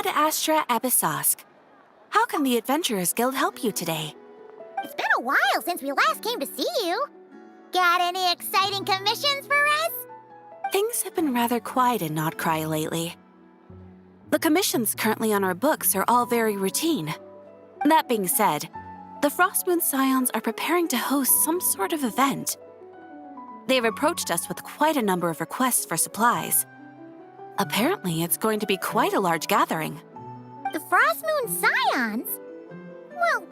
Ad Astra Episosk. How can the Adventurers Guild help you today? It's been a while since we last came to see you. Got any exciting commissions for us? Things have been rather quiet in Notcry lately. The commissions currently on our books are all very routine. That being said, the Frostmoon Scions are preparing to host some sort of event. They have approached us with quite a number of requests for supplies. Apparently, it's going to be quite a large gathering. The Frostmoon Scions? Well,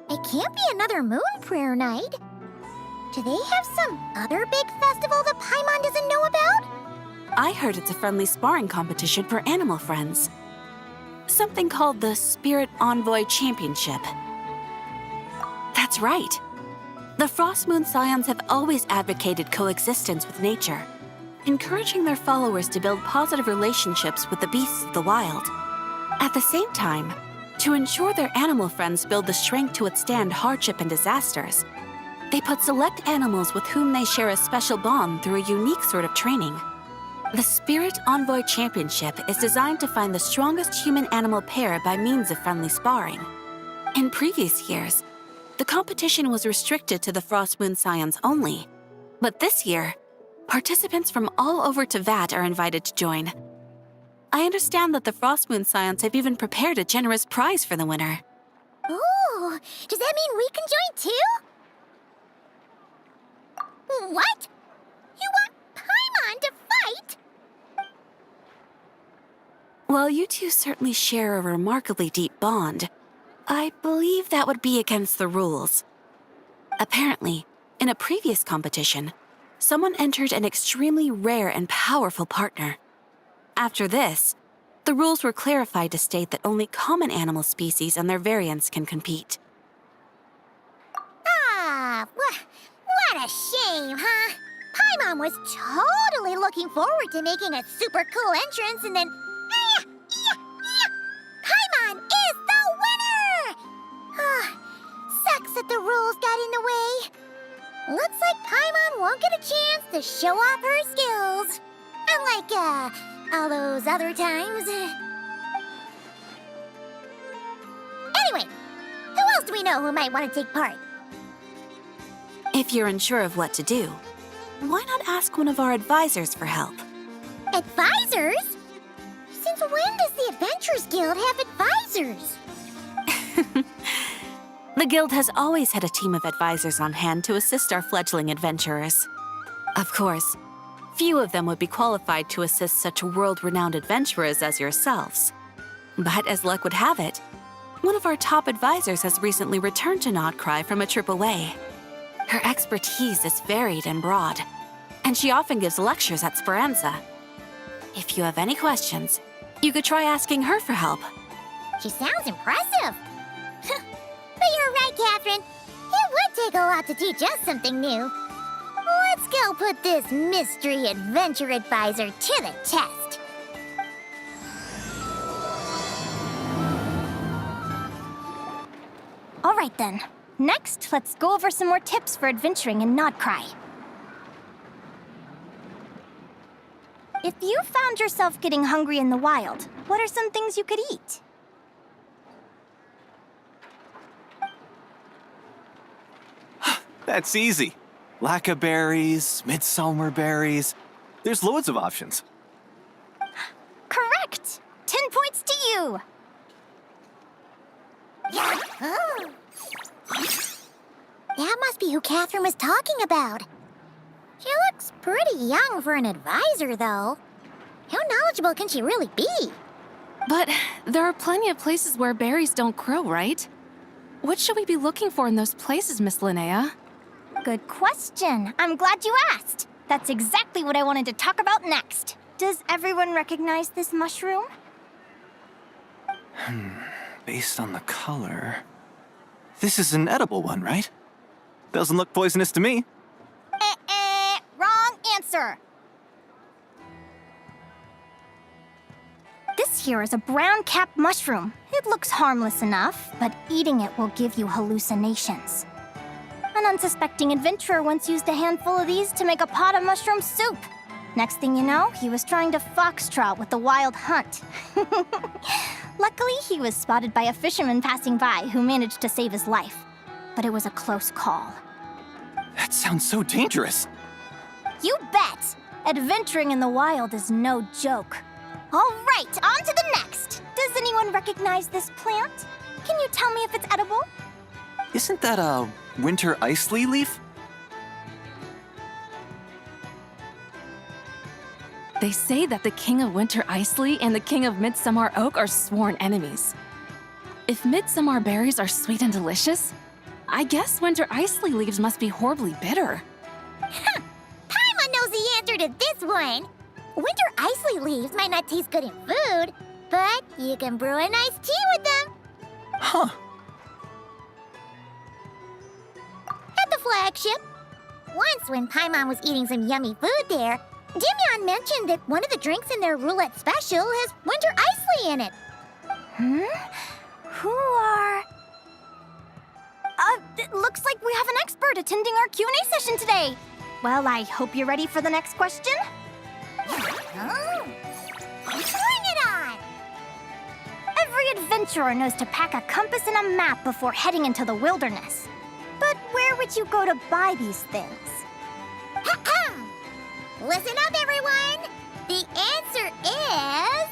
it can't be another Moon Prayer Night. Do they have some other big festival that Paimon doesn't know about? I heard it's a friendly sparring competition for animal friends. Something called the Spirit Envoy Championship. That's right. The Frostmoon Scions have always advocated coexistence with nature, encouraging their followers to build positive relationships with the beasts of the wild. At the same time, to ensure their animal friends build the strength to withstand hardship and disasters, they put select animals with whom they share a special bond through a unique sort of training. The Spirit Envoy Championship is designed to find the strongest human-animal pair by means of friendly sparring. In previous years, the competition was restricted to the Frostmoon Scions only, but this year, participants from all over Teyvat are invited to join. I understand that the Frostmoon Scions have even prepared a generous prize for the winner. Ooh, does that mean we can join too? What? You want Paimon to fight? While you two certainly share a remarkably deep bond, I believe that would be against the rules. Apparently, in a previous competition, someone entered an extremely rare and powerful partner. After this, the rules were clarified to state that only common animal species and their variants can compete. Ah, what a shame, huh? Paimon was totally looking forward to making a super cool entrance, and then... Paimon is the winner! Sucks that the rules got in the way. Looks like Paimon won't get a chance to show off her skills. Unlike, all those other times. Anyway, who else do we know who might want to take part? If you're unsure of what to do, why not ask one of our advisors for help? Advisors? Since when does the Adventurers Guild have advisors? The Guild has always had a team of advisors on hand to assist our fledgling adventurers. Of course, few of them would be qualified to assist such world-renowned adventurers as yourselves. But as luck would have it, one of our top advisors has recently returned to Notcry from a trip away. Her expertise is varied and broad, and she often gives lectures at Speranza. If you have any questions, you could try asking her for help. She sounds impressive. But you're right, Catherine. It would take a lot to teach us something new. Let's go put this mystery adventure advisor to the test. All right then. Next, let's go over some more tips for adventuring in Notcry. If you found yourself getting hungry in the wild, what are some things you could eat? That's easy. Lacca berries, midsummer berries. There's loads of options. Correct! 10 points to you! Oh. That must be who Catherine was talking about. She looks pretty young for an advisor, though. How knowledgeable can she really be? But there are plenty of places where berries don't grow, right? What should we be looking for in those places, Miss Linnea? Good question. I'm glad you asked. That's exactly what I wanted to talk about next. Does everyone recognize this mushroom? Based on the color... This is an edible one, right? Doesn't look poisonous to me. Wrong answer. This here is a brown-capped mushroom. It looks harmless enough, but eating it will give you hallucinations. An unsuspecting adventurer once used a handful of these to make a pot of mushroom soup. Next thing you know, he was trying to foxtrot with the wild hunt. Luckily, he was spotted by a fisherman passing by who managed to save his life. But it was a close call. That sounds so dangerous. You bet! Adventuring in the wild is no joke. All right, on to the next. Does anyone recognize this plant? Can you tell me if it's edible? Isn't that a winter ice leaf? They say that the King of Winter Isley and the King of Midsummer Oak are sworn enemies. If midsummer berries are sweet and delicious, I guess winter isley leaves must be horribly bitter. Paimon knows the answer to this one. Winter isley leaves might not taste good in food, but you can brew a nice tea with them. Huh. At the flagship. Once when Paimon was eating some yummy food there, Dimyon mentioned that one of the drinks in their roulette special has winter isley in it. Who are... it looks like we have an expert attending our Q&A session today. Well, I hope you're ready for the next question. Oh, bring it on! Every adventurer knows to pack a compass and a map before heading into the wilderness. But where would you go to buy these things? Listen up, everyone! The answer is...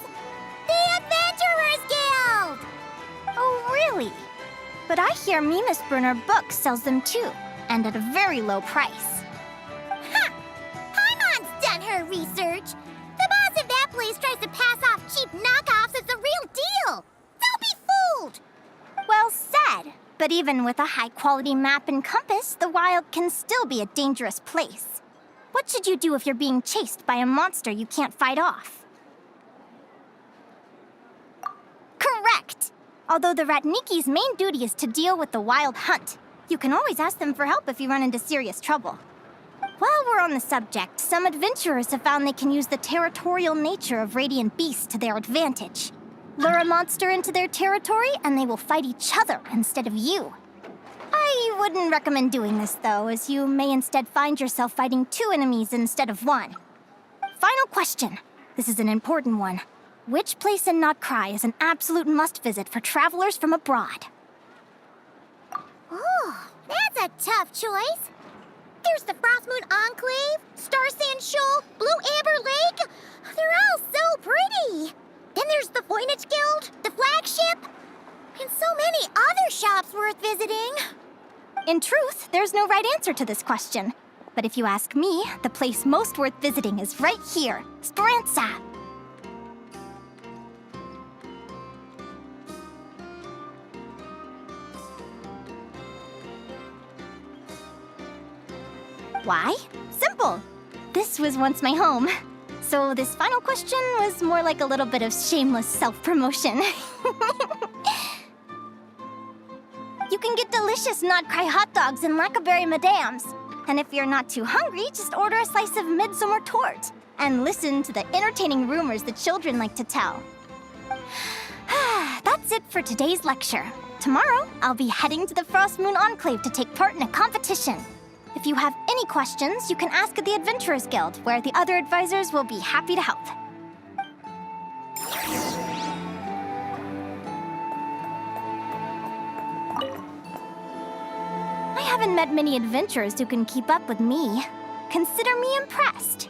the Adventurers Guild! Oh, really? But I hear Mimas Brunner Books sells them too, and at a very low price. Ha! Paimon's done her research. The boss of that place tries to pass off cheap knockoffs as the real deal. Don't be fooled! Well said. But even with a high-quality map and compass, the wild can still be a dangerous place. What should you do if you're being chased by a monster you can't fight off? Correct! Although the Ratniki's main duty is to deal with the wild hunt, you can always ask them for help if you run into serious trouble. While we're on the subject, some adventurers have found they can use the territorial nature of radiant beasts to their advantage. Lure a monster into their territory, and they will fight each other instead of you. I wouldn't recommend doing this, though, as you may instead find yourself fighting two enemies instead of one. Final question. This is an important one. Which place in Notcry is an absolute must-visit for travelers from abroad? Oh, that's a tough choice. There's the Frostmoon Enclave, Star Sand Shoal, Blue Amber Lake. They're all so pretty. Then there's the Voynich Guild, the flagship, and so many other shops worth visiting. In truth, there's no right answer to this question. But if you ask me, the place most worth visiting is right here, Speranza. Why? Simple. This was once my home. So this final question was more like a little bit of shameless self-promotion. You can get delicious Notcry hot dogs and Lackaberry Madams. And if you're not too hungry, just order a slice of midsummer tort. And listen to the entertaining rumors the children like to tell. That's it for today's lecture. Tomorrow, I'll be heading to the Frostmoon Enclave to take part in a competition. If you have any questions, you can ask at the Adventurers Guild, where the other advisors will be happy to help. I haven't met many adventurers who can keep up with me. Consider me impressed.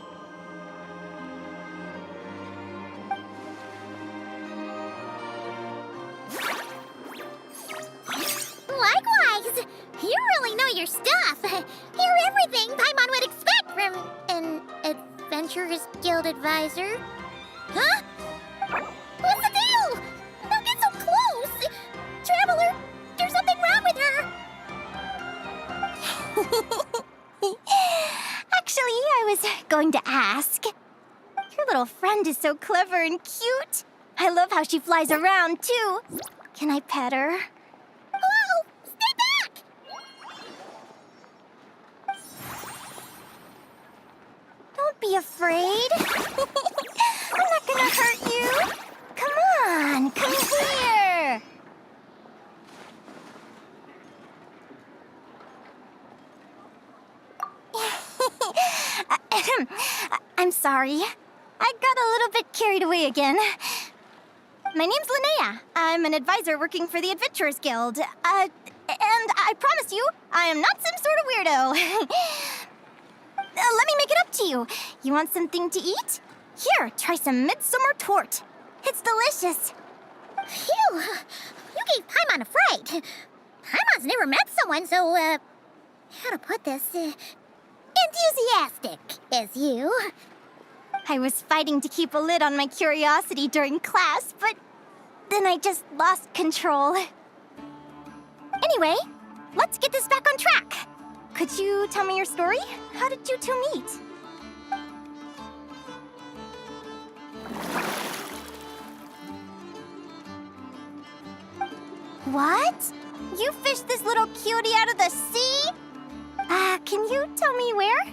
Likewise, you really know your stuff. You're everything Paimon would expect from an Adventurers Guild advisor. Huh? What's the deal? Don't get so close! Traveler, there's something wrong with her! Actually, I was going to ask. Your little friend is so clever and cute. I love how she flies around, too. Can I pet her? Whoa! Stay back! Don't be afraid. I'm not gonna hurt you. Come on, come here. I'm sorry. I got a little bit carried away again. My name's Linnea. I'm an advisor working for the Adventurers Guild. And I promise you, I am not some sort of weirdo. Let me make it up to you. You want something to eat? Here, try some midsummer tort. It's delicious. Phew! You gave Paimon a fright. Paimon's never met someone so, how to put this, enthusiastic as you. I was fighting to keep a lid on my curiosity during class, but then I just lost control. Anyway, let's get this back on track. Could you tell me your story? How did you two meet? What? You fished this little cutie out of the sea? Can you tell me where?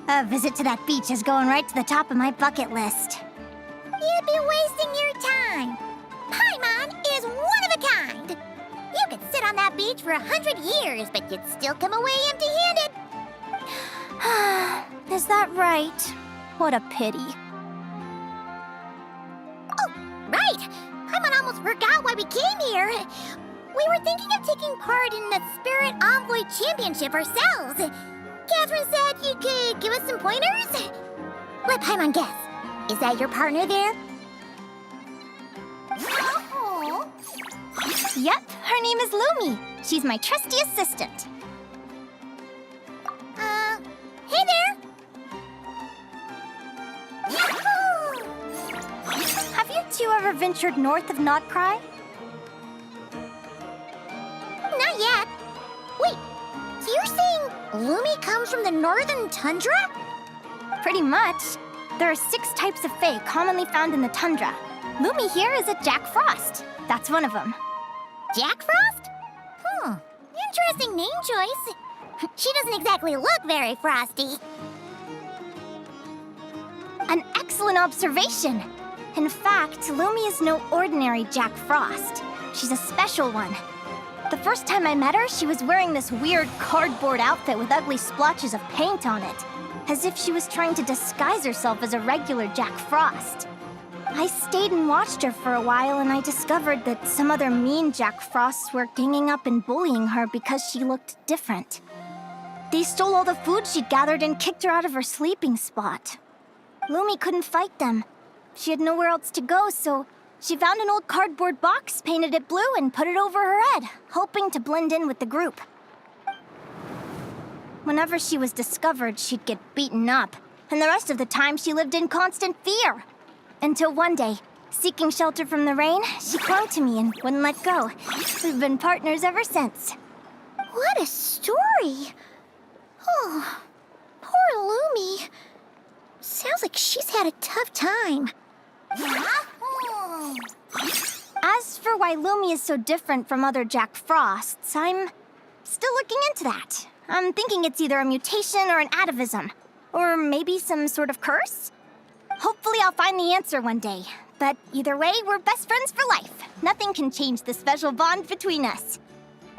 A visit to that beach is going right to the top of my bucket list. You'd be wasting your time. Paimon is one of a kind. You could sit on that beach for 100 years, but you'd still come away empty-handed. Is that right? What a pity. Oh, right. Paimon almost forgot why we came here. We were thinking of taking part in the Spirit Envoy Championship ourselves. Catherine said you could give us some pointers. Let Paimon guess. Is that your partner there? Oh. Yep, her name is Lumi. She's my trusty assistant. Hey there. Yahoo! Have you two ever ventured north of Notcry? Not yet. Wait, so you're saying Lumi comes from the northern tundra? Pretty much. There are 6 types of fae commonly found in the tundra. Lumi here is a Jack Frost. That's one of them. Jack Frost? Interesting name choice. She doesn't exactly look very frosty. An excellent observation. In fact, Lumi is no ordinary Jack Frost. She's a special one. The first time I met her, she was wearing this weird cardboard outfit with ugly splotches of paint on it, as if she was trying to disguise herself as a regular Jack Frost. I stayed and watched her for a while, and I discovered that some other mean Jack Frosts were ganging up and bullying her because she looked different. They stole all the food she'd gathered and kicked her out of her sleeping spot. Lumi couldn't fight them. She had nowhere else to go, so she found an old cardboard box, painted it blue, and put it over her head, hoping to blend in with the group. Whenever she was discovered, she'd get beaten up, and the rest of the time she lived in constant fear. Until one day, seeking shelter from the rain, she clung to me and wouldn't let go. We've been partners ever since. What a story. Oh, poor Lumi. Sounds like she's had a tough time. As for why Lumi is so different from other Jack Frosts, I'm still looking into that. I'm thinking it's either a mutation or an atavism. Or maybe some sort of curse? Hopefully I'll find the answer one day. But either way, we're best friends for life. Nothing can change the special bond between us.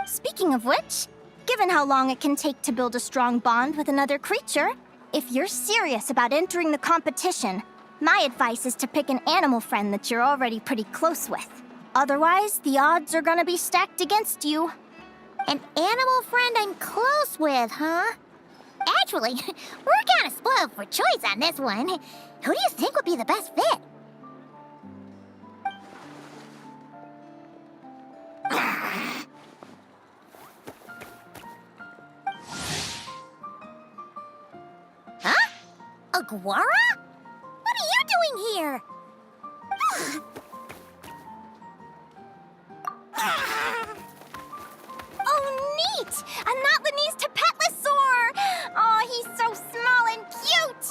Speaking of which, given how long it can take to build a strong bond with another creature, if you're serious about entering the competition, my advice is to pick an animal friend that you're already pretty close with. Otherwise, the odds are gonna be stacked against you. An animal friend I'm close with, huh? Actually, we're kind of spoiled for choice on this one. Who do you think would be the best fit? Huh? Aguara? What are you doing here? Oh, neat! A Notlanese Tapetlosaur! Oh, he's so small and cute!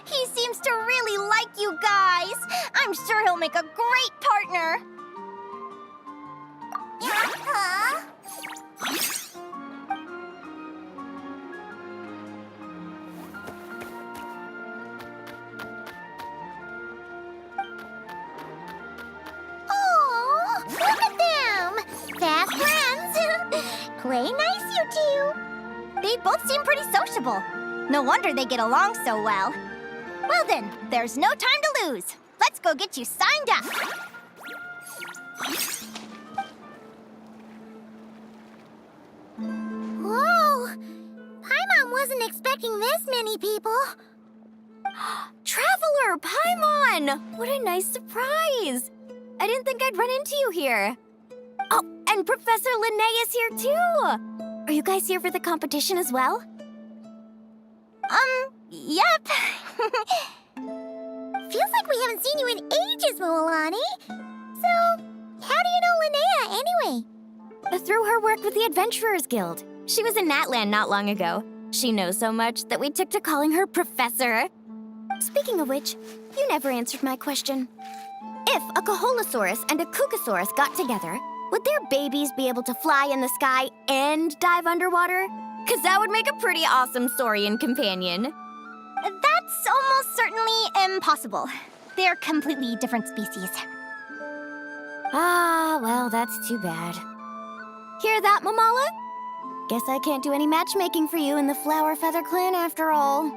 He seems to really like you guys. I'm sure he'll make a great partner. Huh? Oh, look at them! Fast friends! Play nice, you two! They both seem pretty sociable. No wonder they get along so well. Well then, there's no time to lose. Let's go get you signed up. Whoa! Paimon wasn't expecting this many people. Traveler, Paimon! What a nice surprise! I didn't think I'd run into you here. Oh, and Professor Linne is here too! Are you guys here for the competition as well? Yep. Feels like we haven't seen you in ages, Moalani. So, how do you know Linnea anyway? Through her work with the Adventurers Guild. She was in Natland not long ago. She knows so much that we took to calling her Professor. Speaking of which, you never answered my question. If a Caholosaurus and a Kookasaurus got together, would their babies be able to fly in the sky and dive underwater? 'Cause that would make a pretty awesome saurian companion. That's almost certainly impossible. They're completely different species. Ah, well, that's too bad. Hear that, Mamala? Guess I can't do any matchmaking for you in the Flower Feather Clan after all.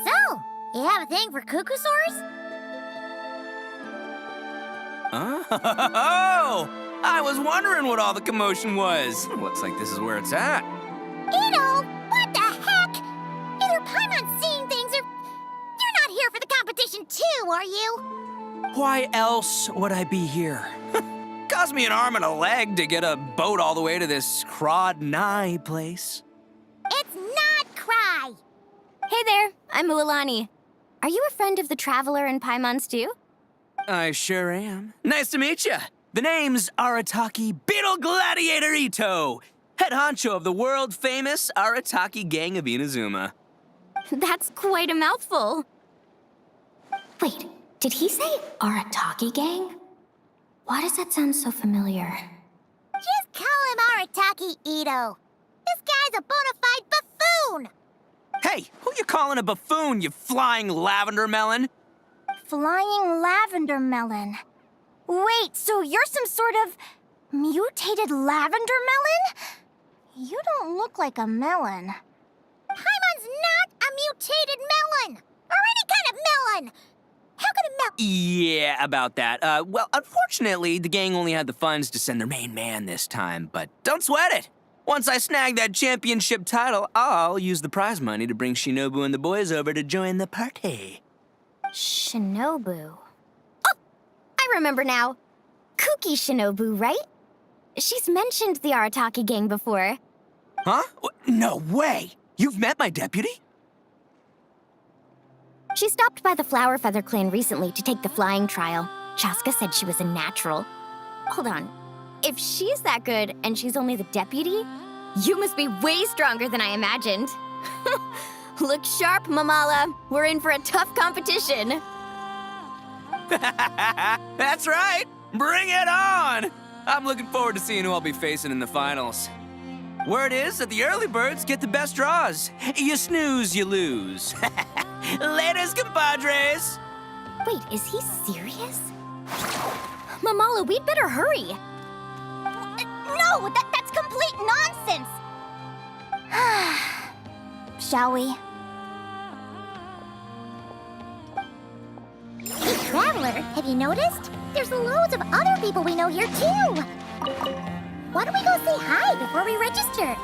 So, you have a thing for Kookasaurs? Oh! I was wondering what all the commotion was. Looks like this is where it's at. Ito, what the heck? Either Paimon's seeing things or you're not here for the competition too, are you? Why else would I be here? Cost me an arm and a leg to get a boat all the way to this Crawd Nye place. It's not Cry. Hey there, I'm Mualani. Are you a friend of the Traveler and Paimon's too? I sure am. Nice to meet you. The name's Arataki Beetle Gladiator Ito, head honcho of the world-famous Arataki Gang of Inazuma. That's quite a mouthful. Wait, did he say Arataki Gang? Why does that sound so familiar? Just call him Arataki Ito. This guy's a bona fide buffoon. Hey, who you calling a buffoon, you flying lavender melon? Flying lavender melon. Wait, so you're some sort of mutated lavender melon? You don't look like a melon. Paimon's not a mutated melon. Or any kind of melon. How could a melon... Yeah, about that. Well, unfortunately, the gang only had the funds to send their main man this time, but don't sweat it. Once I snag that championship title, I'll use the prize money to bring Shinobu and the boys over to join the party. Shinobu. Oh, I remember now. Kuki Shinobu, right? She's mentioned the Arataki Gang before. Huh? No way! You've met my deputy? She stopped by the Flower Feather Clan recently to take the flying trial. Chaska said she was a natural. Hold on. If she's that good and she's only the deputy, you must be way stronger than I imagined. Look sharp, Mamala. We're in for a tough competition. That's right! Bring it on! I'm looking forward to seeing who I'll be facing in the finals. Word is that the early birds get the best draws. You snooze, you lose. Laters, compadres! Wait, is he serious? Mamala, we'd better hurry. No, that's complete nonsense! Shall we? Hey, Traveler, have you noticed? There's loads of other people we know here, too. Why don't we go say hi before we register?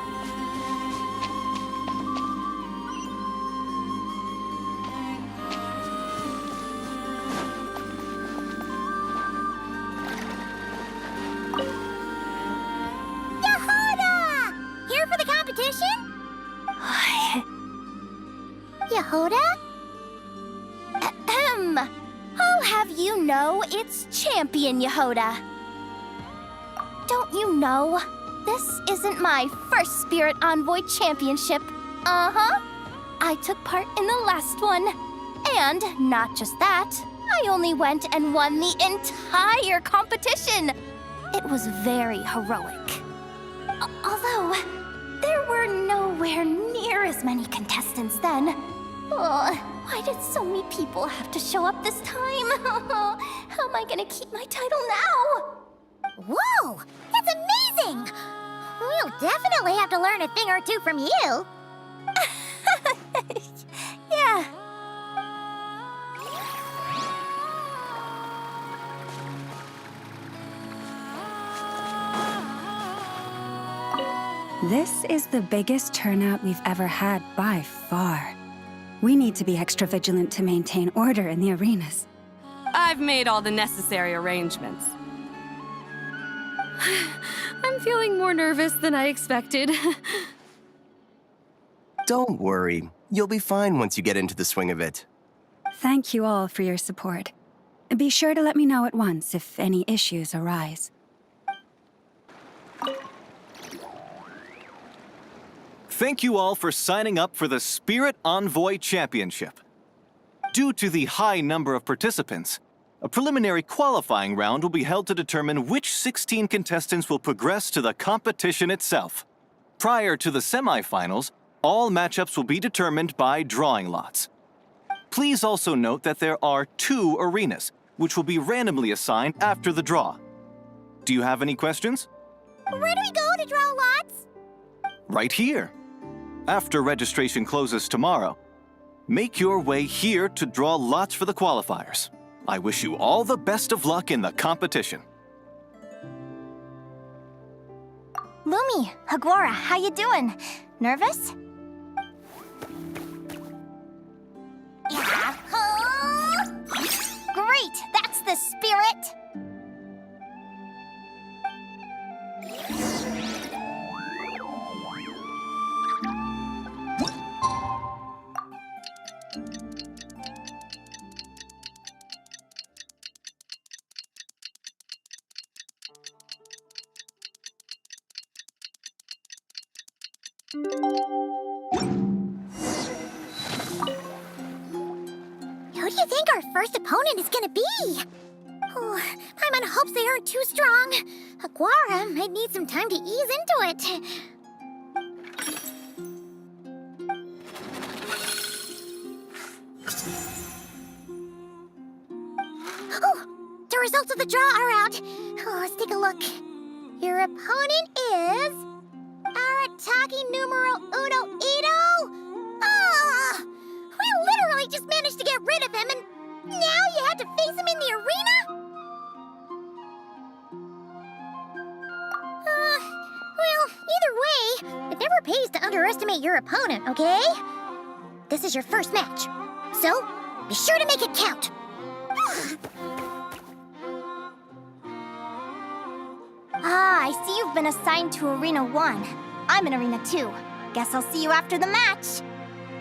Yehoda! Here for the competition? Yehoda? Ahem. I'll have you know it's Champion Yehoda. Don't you know? This isn't my first Spirit Envoy Championship. Uh-huh. I took part in the last one. And not just that, I only went and won the entire competition. It was very heroic. Although, there were nowhere near as many contestants then. Oh, why did so many people have to show up this time? How am I gonna keep my title now? Whoa! That's amazing! We'll definitely have to learn a thing or two from you. Yeah. This is the biggest turnout we've ever had by far. We need to be extra vigilant to maintain order in the arenas. I've made all the necessary arrangements. I'm feeling more nervous than I expected. Don't worry. You'll be fine once you get into the swing of it. Thank you all for your support. Be sure to let me know at once if any issues arise. Thank you all for signing up for the Spirit Envoy Championship. Due to the high number of participants, a preliminary qualifying round will be held to determine which 16 contestants will progress to the competition itself. Prior to the semifinals, all matchups will be determined by drawing lots. Please also note that there are 2 arenas, which will be randomly assigned after the draw. Do you have any questions? Where do we go to draw lots? Right here. After registration closes tomorrow, make your way here to draw lots for the qualifiers. I wish you all the best of luck in the competition. Lumi, Hagwara, how you doing? Nervous? Great! That's the spirit! Who do you think our first opponent is gonna be? Oh, Paimon hopes they aren't too strong. Aguara might need some time to ease into it. Oh, the results of the draw are out. Oh, let's take a look. Your opponent is Arataki numero uno Ito. Ah! We literally just managed to get rid of him, and now you have to face him in the arena? Well, either way, it never pays to underestimate your opponent, okay? This is your first match, so be sure to make it count. Ah, I see you've been assigned to Arena 1. I'm in Arena 2. Guess I'll see you after the match.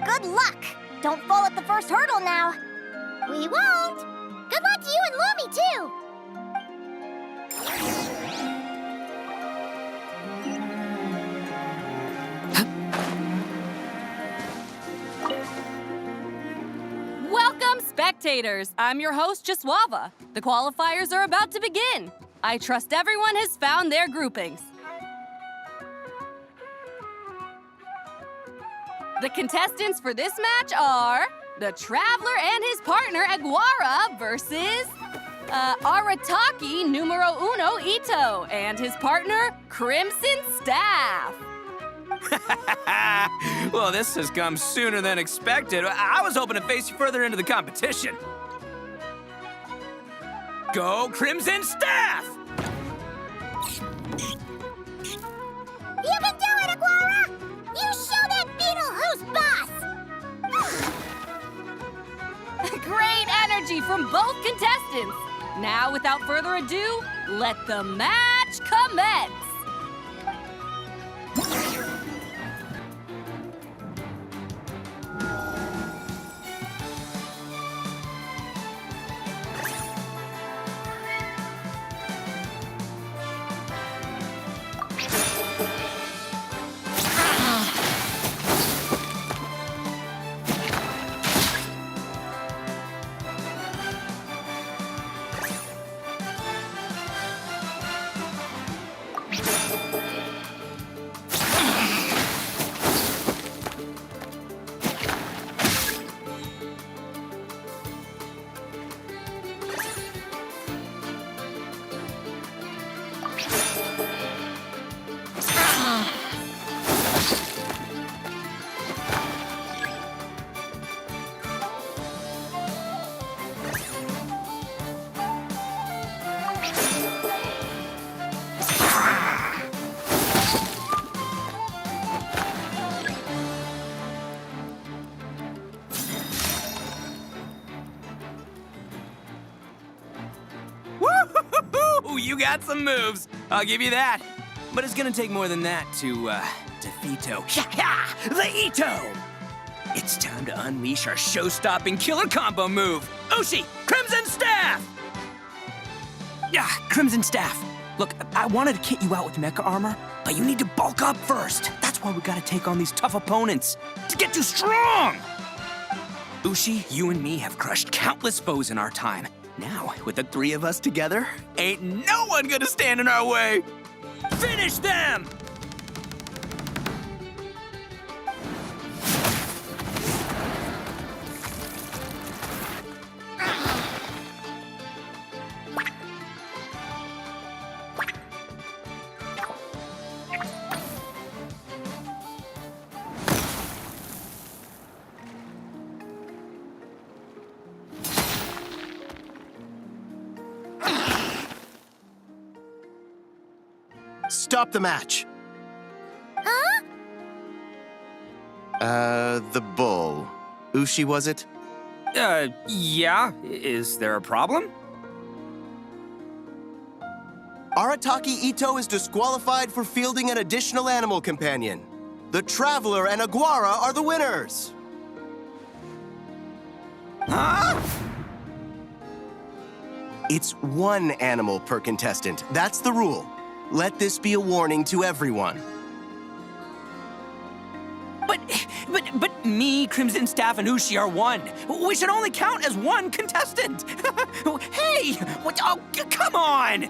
Good luck! Don't fall at the first hurdle now. We won't. Good luck to you and Lumi, too. Welcome, spectators! I'm your host, Jaswava. The qualifiers are about to begin. I trust everyone has found their groupings. The contestants for this match are the Traveler and his partner, Aguara, versus Arataki numero uno Ito and his partner, Crimson Staff. Well, this has come sooner than expected. I was hoping to face you further into the competition. Go Crimson Staff! You can do it, Aguara! You show that beetle who's boss! Great energy from both contestants. Now, without further ado, let the match commence. You got some moves. I'll give you that. But it's gonna take more than that to defeat Ito. The Ito! It's time to unleash our show-stopping killer combo move. Ushi, Crimson Staff! Crimson Staff. Look, I wanted to kit you out with mecha armor, but you need to bulk up first. That's why we gotta take on these tough opponents to get you strong! Ushi, you and me have crushed countless foes in our time. Now, with the three of us together, ain't no one gonna stand in our way! Finish them! Stop the match. Huh? The bull. Ushi, was it? Yeah. Is there a problem? Arataki Ito is disqualified for fielding an additional animal companion. The Traveler and Aguara are the winners. Huh? It's one animal per contestant. That's the rule. Let this be a warning to everyone. But me, Crimson Staff, and Ushi are one. We should only count as one contestant. Hey, what? Oh, come on!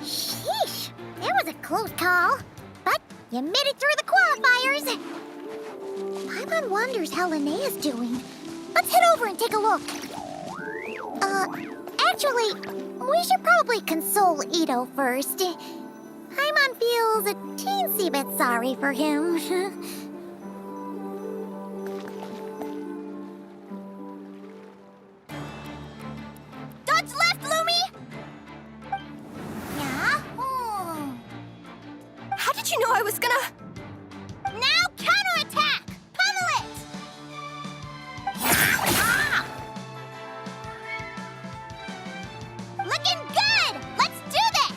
Sheesh, that was a close call. But you made it through the qualifiers. Paimon wonders how Linnea's doing. Let's head over and take a look. Actually, we should probably console Ito first. Paimon feels a teensy bit sorry for him. Dodge left, Lumi! Yeah? How did you know I was gonna... Now counterattack! Pummel it! Looking good! Let's do this!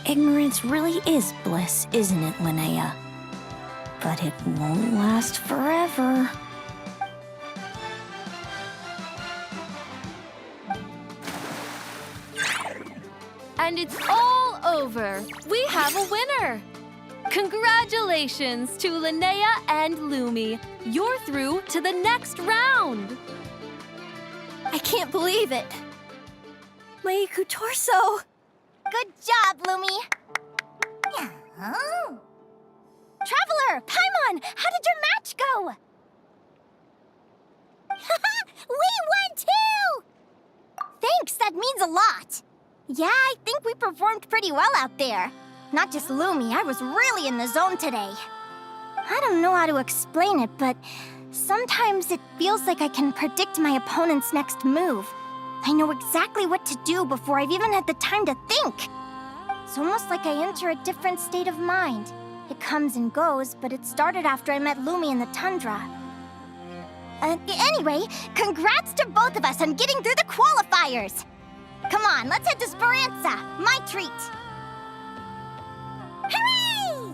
Ignorance really is bliss, isn't it, Linnea? But it won't last forever. And it's all over. We have a winner. Congratulations to Linnea and Lumi. You're through to the next round. I can't believe it. My Iku torso. Good job, Lumi. Oh. Traveler, Paimon, how did your match go? We won too! Thanks, that means a lot. Yeah, I think we performed pretty well out there. Not just Lumi, I was really in the zone today. I don't know how to explain it, but sometimes it feels like I can predict my opponent's next move. I know exactly what to do before I've even had the time to think. It's almost like I enter a different state of mind. It comes and goes, but it started after I met Lumi in the tundra. Anyway, congrats to both of us on getting through the qualifiers! Come on, let's head to Speranza, my treat! Hooray!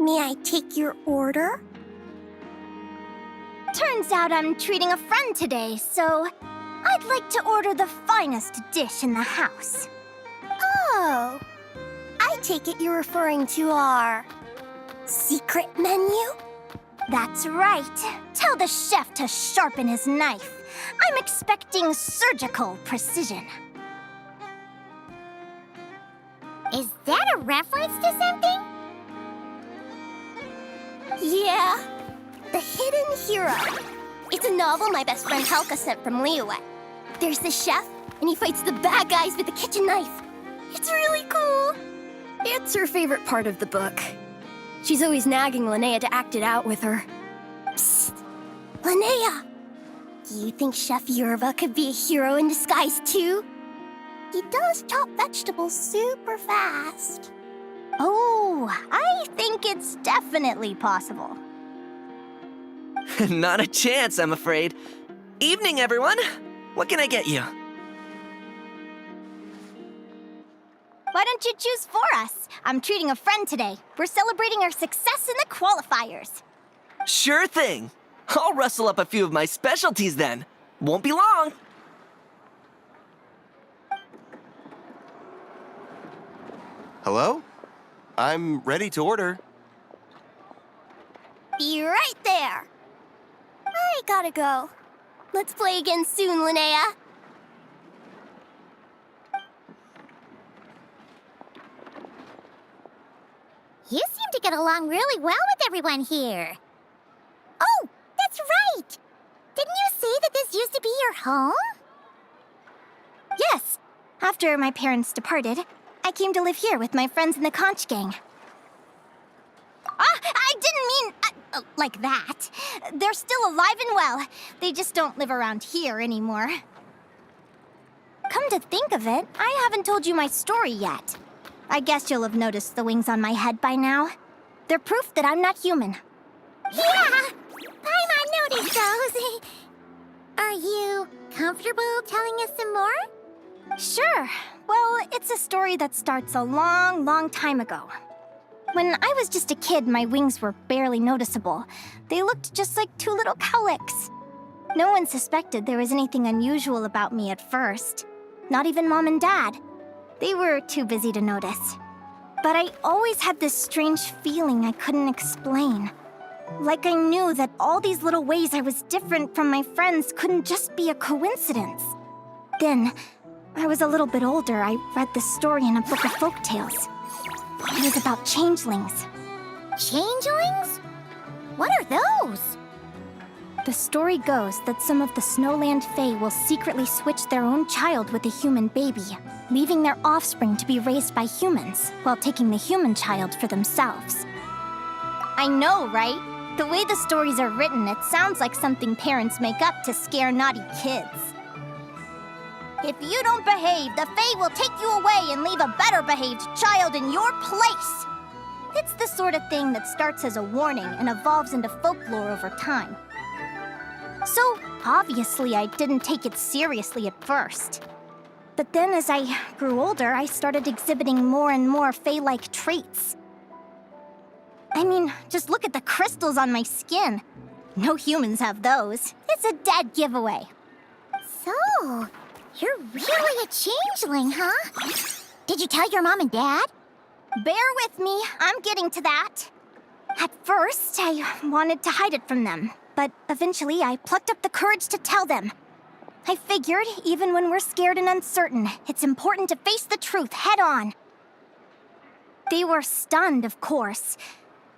May I take your order? Turns out I'm treating a friend today, so I'd like to order the finest dish in the house. Oh, I take it you're referring to our secret menu? That's right. Tell the chef to sharpen his knife. I'm expecting surgical precision. Is that a reference to something? Yeah. The Hidden Hero. It's a novel my best friend Helka sent from Liyue. There's the chef, and he fights the bad guys with a kitchen knife. It's really cool. It's her favorite part of the book. She's always nagging Linnea to act it out with her. Psst. Linnea! Do you think Chef Yerva could be a hero in disguise too? He does chop vegetables super fast. Oh, I think it's definitely possible. Not a chance, I'm afraid. Evening, everyone. What can I get you? Why don't you choose for us? I'm treating a friend today. We're celebrating our success in the qualifiers. Sure thing. I'll rustle up a few of my specialties then. Won't be long. Hello? I'm ready to order. Be right there. I gotta go. Let's play again soon, Linnea. You seem to get along really well with everyone here. Oh, that's right! Didn't you say that this used to be your home? Yes. After my parents departed, I came to live here with my friends in the conch gang. I didn't mean like that. They're still alive and well. They just don't live around here anymore. Come to think of it, I haven't told you my story yet. I guess you'll have noticed the wings on my head by now. They're proof that I'm not human. Yeah! Paimon noticed those. Are you comfortable telling us some more? Sure. Well, it's a story that starts a long, long time ago. When I was just a kid, my wings were barely noticeable. They looked just like two little cowlicks. No one suspected there was anything unusual about me at first. Not even Mom and Dad. They were too busy to notice. But I always had this strange feeling I couldn't explain. Like I knew that all these little ways I was different from my friends couldn't just be a coincidence. Then, I was a little bit older, I read this story in a book of folktales. It was about changelings. Changelings? What are those? The story goes that some of the Snowland Fae will secretly switch their own child with a human baby, leaving their offspring to be raised by humans, while taking the human child for themselves. I know, right? The way the stories are written, it sounds like something parents make up to scare naughty kids. If you don't behave, the Fae will take you away and leave a better-behaved child in your place. It's the sort of thing that starts as a warning and evolves into folklore over time. So, obviously, I didn't take it seriously at first. But then as I grew older, I started exhibiting more and more Fae-like traits. I mean, just look at the crystals on my skin. No humans have those. It's a dead giveaway. So, you're really a changeling, huh? Did you tell your mom and dad? Bear with me, I'm getting to that. At first, I wanted to hide it from them, but eventually I plucked up the courage to tell them. I figured, even when we're scared and uncertain, it's important to face the truth head on. They were stunned, of course.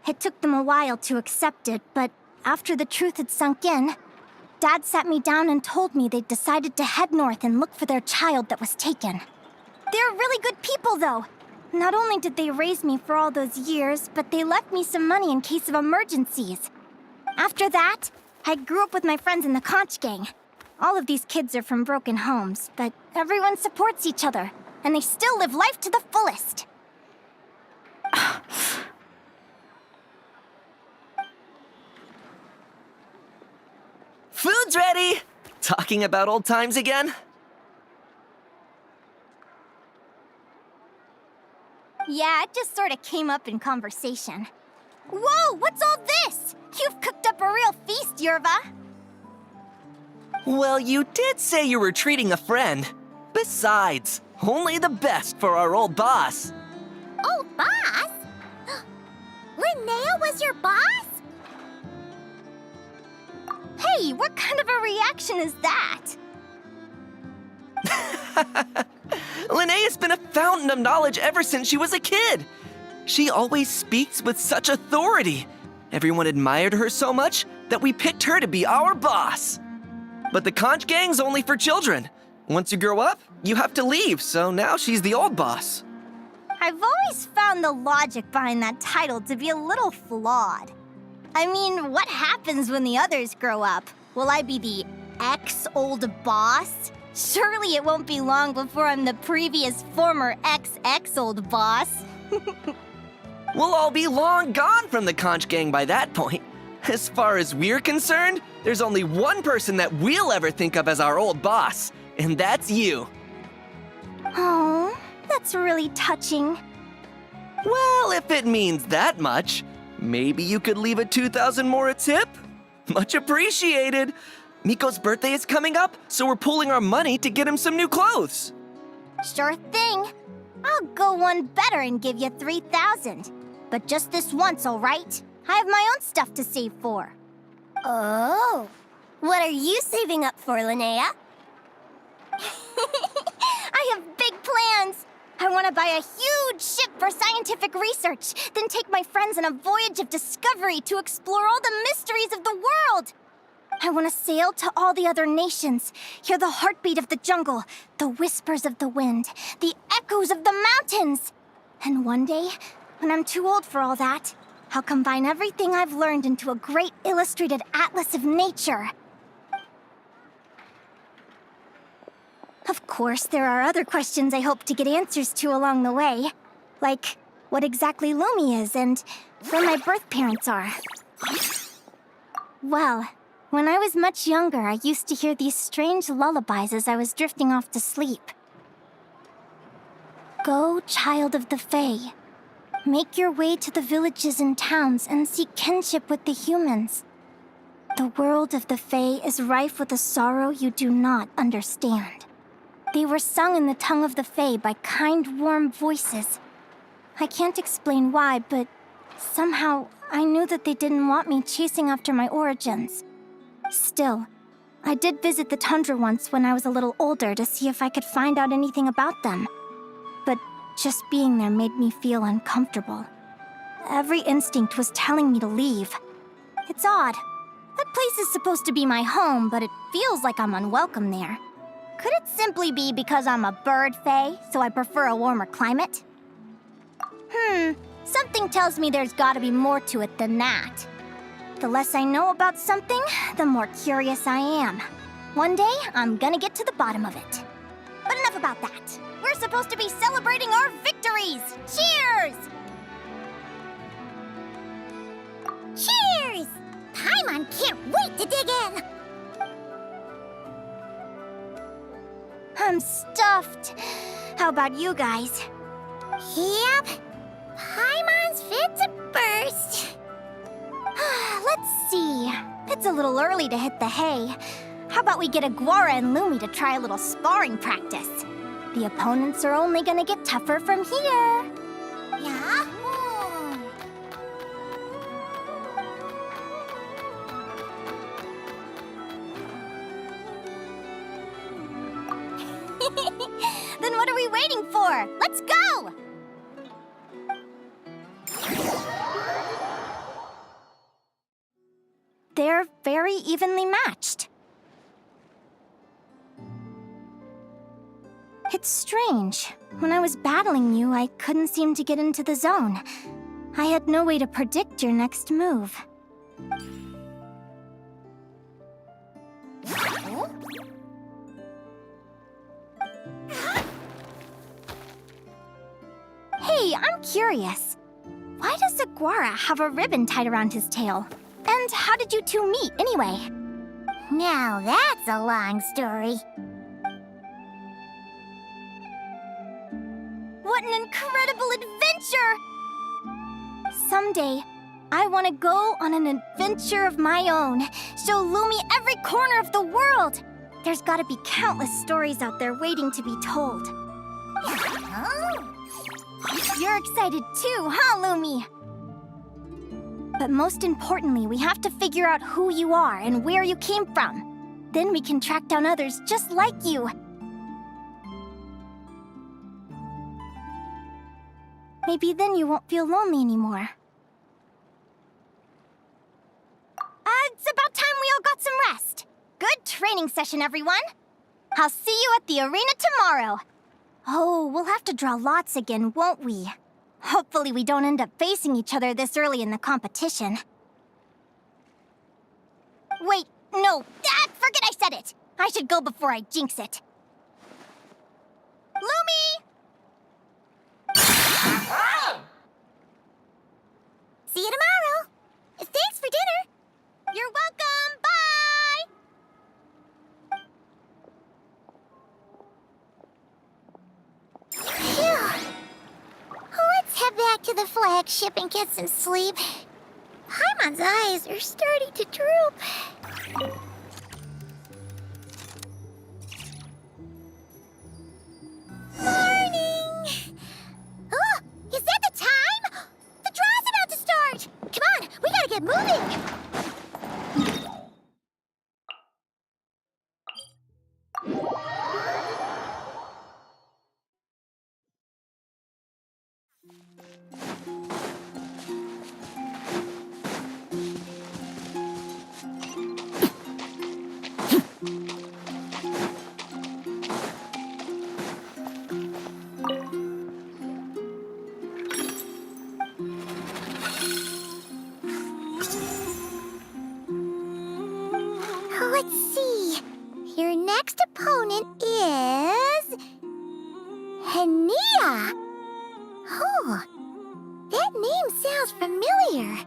It took them a while to accept it, but after the truth had sunk in, Dad sat me down and told me they'd decided to head north and look for their child that was taken. They're really good people, though. Not only did they raise me for all those years, but they left me some money in case of emergencies. After that, I grew up with my friends in the conch gang. All of these kids are from broken homes, but everyone supports each other, and they still live life to the fullest. Food's ready! Talking about old times again? Yeah, it just sort of came up in conversation. Whoa, what's all this? You've cooked up a real feast, Yerva. Well, you did say you were treating a friend. Besides, only the best for our old boss. Old boss? Linnea was your boss? Hey, what kind of a reaction is that? Linnea's been a fountain of knowledge ever since she was a kid. She always speaks with such authority. Everyone admired her so much that we picked her to be our boss. But the conch gang's only for children. Once you grow up, you have to leave, so now she's the old boss. I've always found the logic behind that title to be a little flawed. I mean, what happens when the others grow up? Will I be the ex-old boss? Surely it won't be long before I'm the previous former ex-old boss. We'll all be long gone from the Conch Gang by that point. As far as we're concerned, there's only one person that we'll ever think of as our old boss, and that's you. Oh, that's really touching. Well, if it means that much, maybe you could leave a 2,000 more a tip? Much appreciated. Miko's birthday is coming up, so we're pooling our money to get him some new clothes. Sure thing. I'll go one better and give you 3,000. But just this once, all right? I have my own stuff to save for. Oh, what are you saving up for, Linnea? I have big plans. I want to buy a huge ship for scientific research, then take my friends on a voyage of discovery to explore all the mysteries of the world. I want to sail to all the other nations, hear the heartbeat of the jungle, the whispers of the wind, the echoes of the mountains. And one day, when I'm too old for all that, I'll combine everything I've learned into a great illustrated atlas of nature. Of course, there are other questions I hope to get answers to along the way. Like, what exactly Lumi is and where my birth parents are. Well, when I was much younger, I used to hear these strange lullabies as I was drifting off to sleep. Go, child of the Fae. Make your way to the villages and towns and seek kinship with the humans. The world of the Fae is rife with a sorrow you do not understand. They were sung in the tongue of the Fae by kind, warm voices. I can't explain why, but somehow I knew that they didn't want me chasing after my origins. Still, I did visit the tundra once when I was a little older to see if I could find out anything about them. But just being there made me feel uncomfortable. Every instinct was telling me to leave. It's odd. That place is supposed to be my home, but it feels like I'm unwelcome there. Could it simply be because I'm a bird fae, so I prefer a warmer climate? Something tells me there's gotta be more to it than that. The less I know about something, the more curious I am. One day, I'm gonna get to the bottom of it. But enough about that. We're supposed to be celebrating our victories! Cheers! Cheers! Paimon can't wait to dig in! I'm stuffed. How about you guys? Yep. Paimon's fit to burst. Let's see. It's a little early to hit the hay. How about we get Aguara and Lumi to try a little sparring practice? The opponents are only gonna get tougher from here. Yahoo! Then what are we waiting for? Let's go! They're very evenly matched. It's strange. When I was battling you, I couldn't seem to get into the zone. I had no way to predict your next move. Hey, I'm curious. Why does Aguara have a ribbon tied around his tail? And how did you two meet, anyway? Now that's a long story. What an incredible adventure! Someday, I want to go on an adventure of my own. Show Lumi every corner of the world. There's got to be countless stories out there waiting to be told. You're excited too, huh, Lumi? But most importantly, we have to figure out who you are and where you came from. Then we can track down others just like you. Maybe then you won't feel lonely anymore. It's about time we all got some rest. Good training session, everyone. I'll see you at the arena tomorrow. Oh, we'll have to draw lots again, won't we? Hopefully we don't end up facing each other this early in the competition. Wait, no. Forget I said it. I should go before I jinx it. Lumi! See you tomorrow. Thanks for dinner. You're welcome. Bye! Phew. Let's head back to the flagship and get some sleep. Paimon's eyes are starting to droop. Morning! Oh, is that the time? The draw's about to start! Come on, we gotta get moving! Let's see. Your next opponent is... Hania. Oh, that name sounds familiar.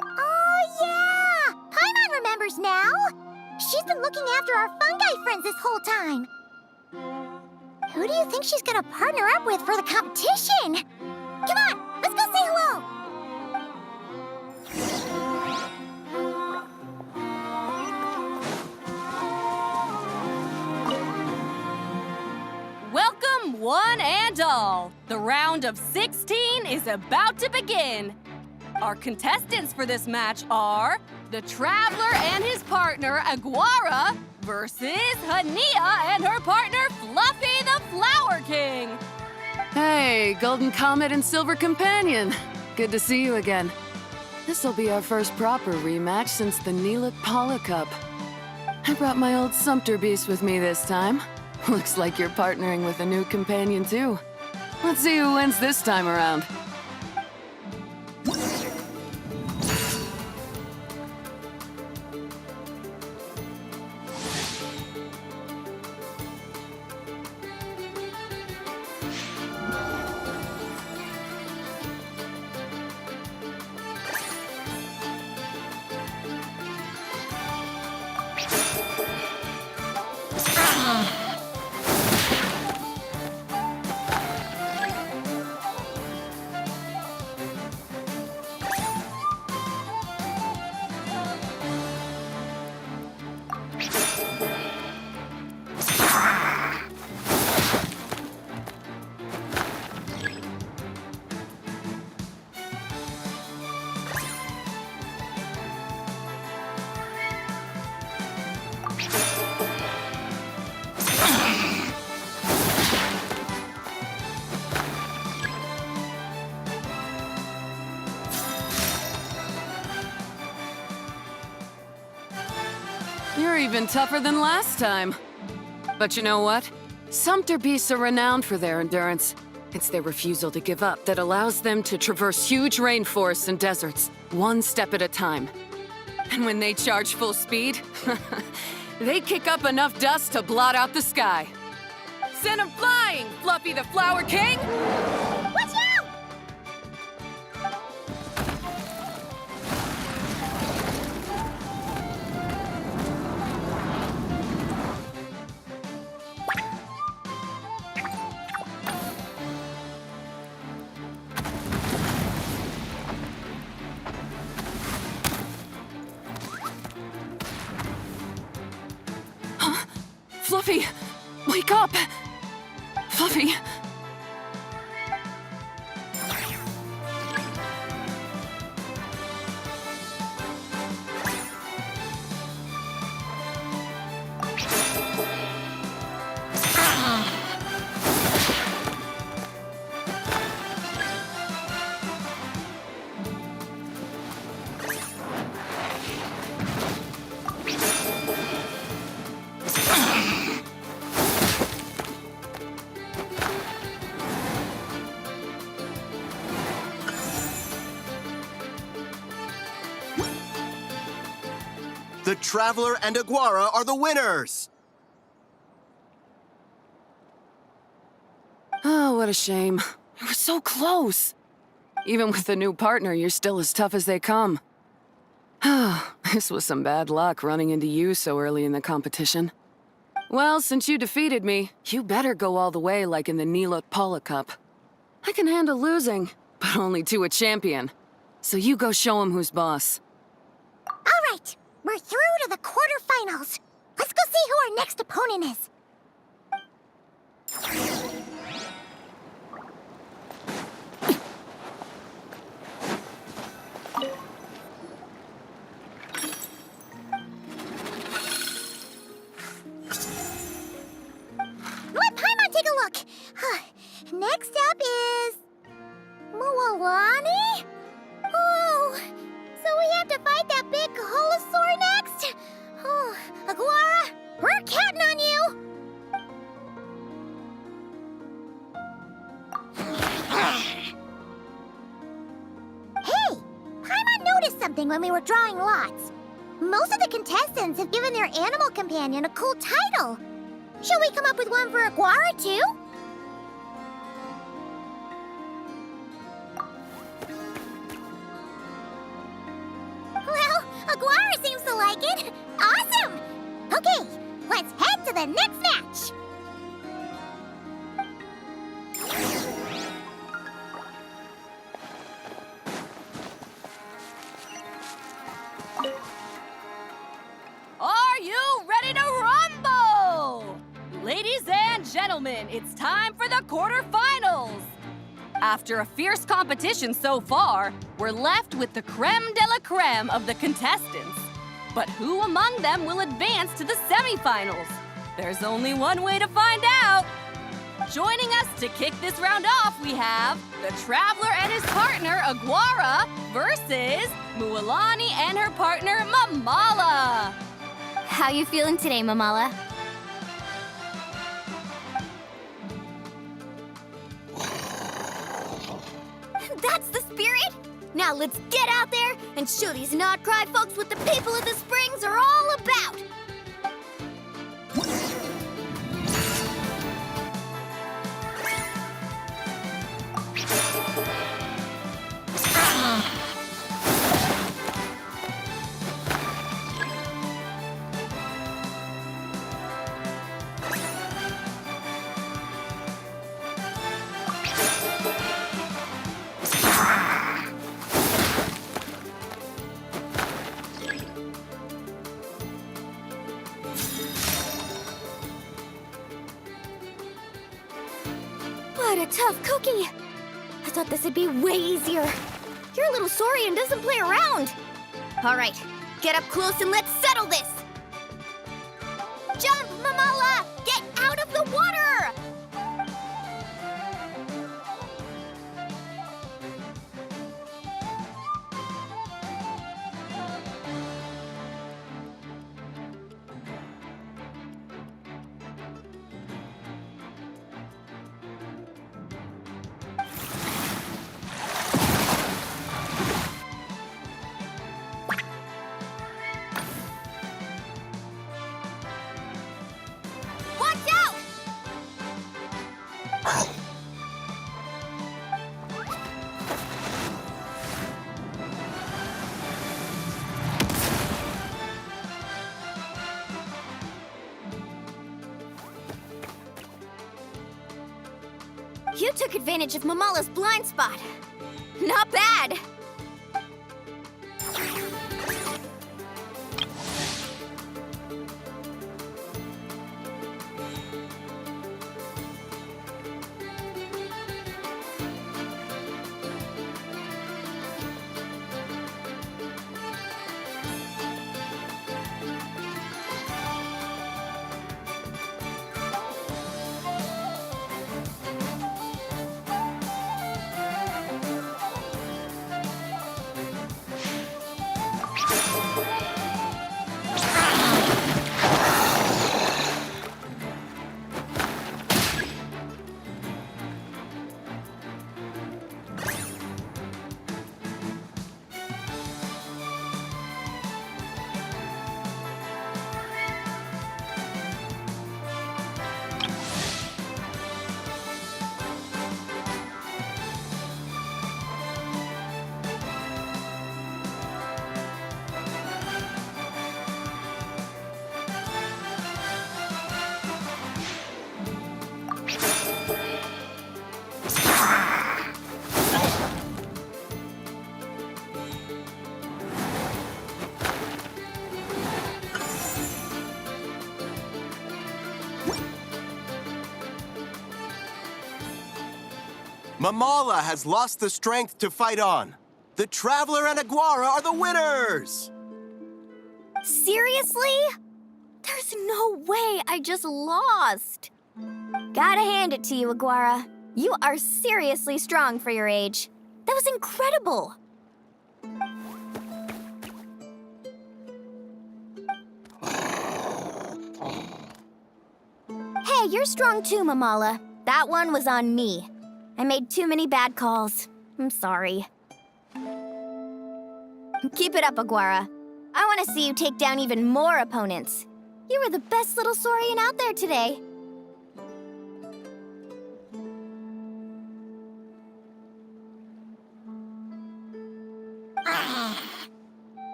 Oh, yeah! Paimon remembers now. She's been looking after our fungi friends this whole time. Who do you think she's gonna partner up with for the competition? Come on, let's go say hello. Welcome, one and all. The round of 16 is about to begin. Our contestants for this match are the Traveler and his partner, Aguara, versus Hania and her partner, Fluffy the Flower King. Hey, Golden Comet and Silver Companion. Good to see you again. This'll be our first proper rematch since the Neela Paula Cup. I brought my old Sumpter Beast with me this time. Looks like you're partnering with a new companion, too. Let's see who wins this time around. You're even tougher than last time. But you know what? Sumpter Beasts are renowned for their endurance. It's their refusal to give up that allows them to traverse huge rainforests and deserts, one step at a time. And when they charge full speed, they kick up enough dust to blot out the sky. Send 'em flying, Fluffy the Flower King! Watch out! Fluffy, wake up! Fluffy! Traveler and Aguara are the winners! Oh, what a shame. You were so close. Even with the new partner, you're still as tough as they come. This was some bad luck running into you so early in the competition. Well, since you defeated me, you better go all the way like in the Nilot Paula Cup. I can handle losing, but only to a champion. So you go show him who's boss. All right, we're through to the quarterfinals. Let's go see who our next opponent is. Let Paimon take a look. Next up is... Mualani? Oh, so we have to fight that big Holosaur next? Oh, Aguara, we're counting on you! Hey, Paimon noticed something when we were drawing lots. Most of the contestants have given their animal companion a cool title. Shall we come up with one for Aguara, too? Well, Aguara seems to like it. Awesome! Okay, let's head to the next match. Are you ready to rumble? Ladies and gentlemen, it's time for the quarterfinals. After a fierce competition so far, we're left with the creme de la creme of the contestants. But who among them will advance to the semifinals? There's only one way to find out. Joining us to kick this round off, we have the Traveler and his partner, Aguara, versus Mualani and her partner, Mamala. How you feeling today, Mamala? That's the spirit! Now let's get out there and show these not-cry folks what the people of the Springs are all about! What a tough cookie! I thought this would be way easier. Your little Saurian doesn't play around. All right, get up close and let's settle this. Jump, Mamala! Get out of the water! Watch out! You took advantage of Mamala's blind spot. Not bad. Mamala has lost the strength to fight on. The Traveler and Aguara are the winners! Seriously? There's no way I just lost. Gotta hand it to you, Aguara. You are seriously strong for your age. That was incredible. Hey, you're strong too, Mamala. That one was on me. I made too many bad calls. I'm sorry. Keep it up, Aguara. I want to see you take down even more opponents. You were the best little Saurian out there today.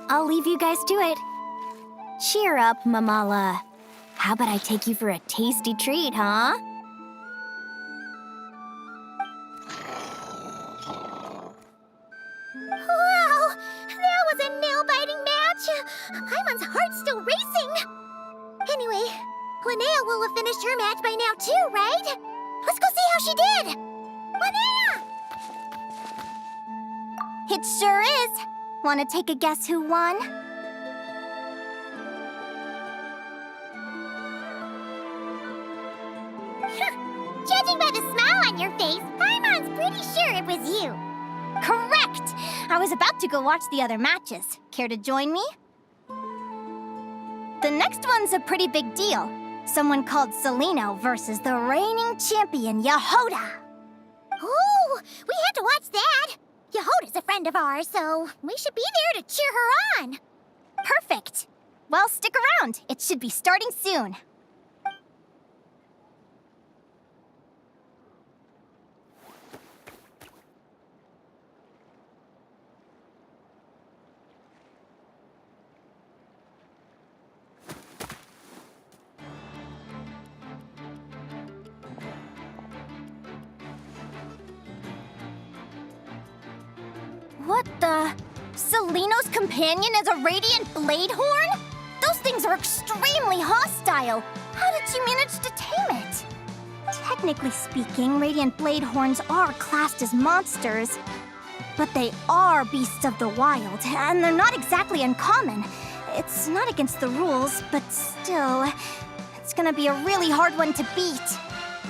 I'll leave you guys to it. Cheer up, Mamala. How about I take you for a tasty treat, huh? Wow! That was a nail-biting match! Paimon's heart's still racing! Anyway, Linnea will have finished her match by now too, right? Let's go see how she did! Linnea! It sure is. Want to take a guess who won? Judging by the smile on your face, Paimon's pretty sure it was you. Correct! I was about to go watch the other matches. Care to join me? The next one's a pretty big deal. Someone called Celino versus the reigning champion, Yehoda. Ooh, we have to watch that. Yehoda's a friend of ours, so we should be there to cheer her on. Perfect. Well, stick around. It should be starting soon. What the? Celino's companion is a radiant blade horn? Those things are extremely hostile. How did you manage to tame it? Technically speaking, radiant blade horns are classed as monsters. But they are beasts of the wild, and they're not exactly uncommon. It's not against the rules, but still, it's gonna be a really hard one to beat.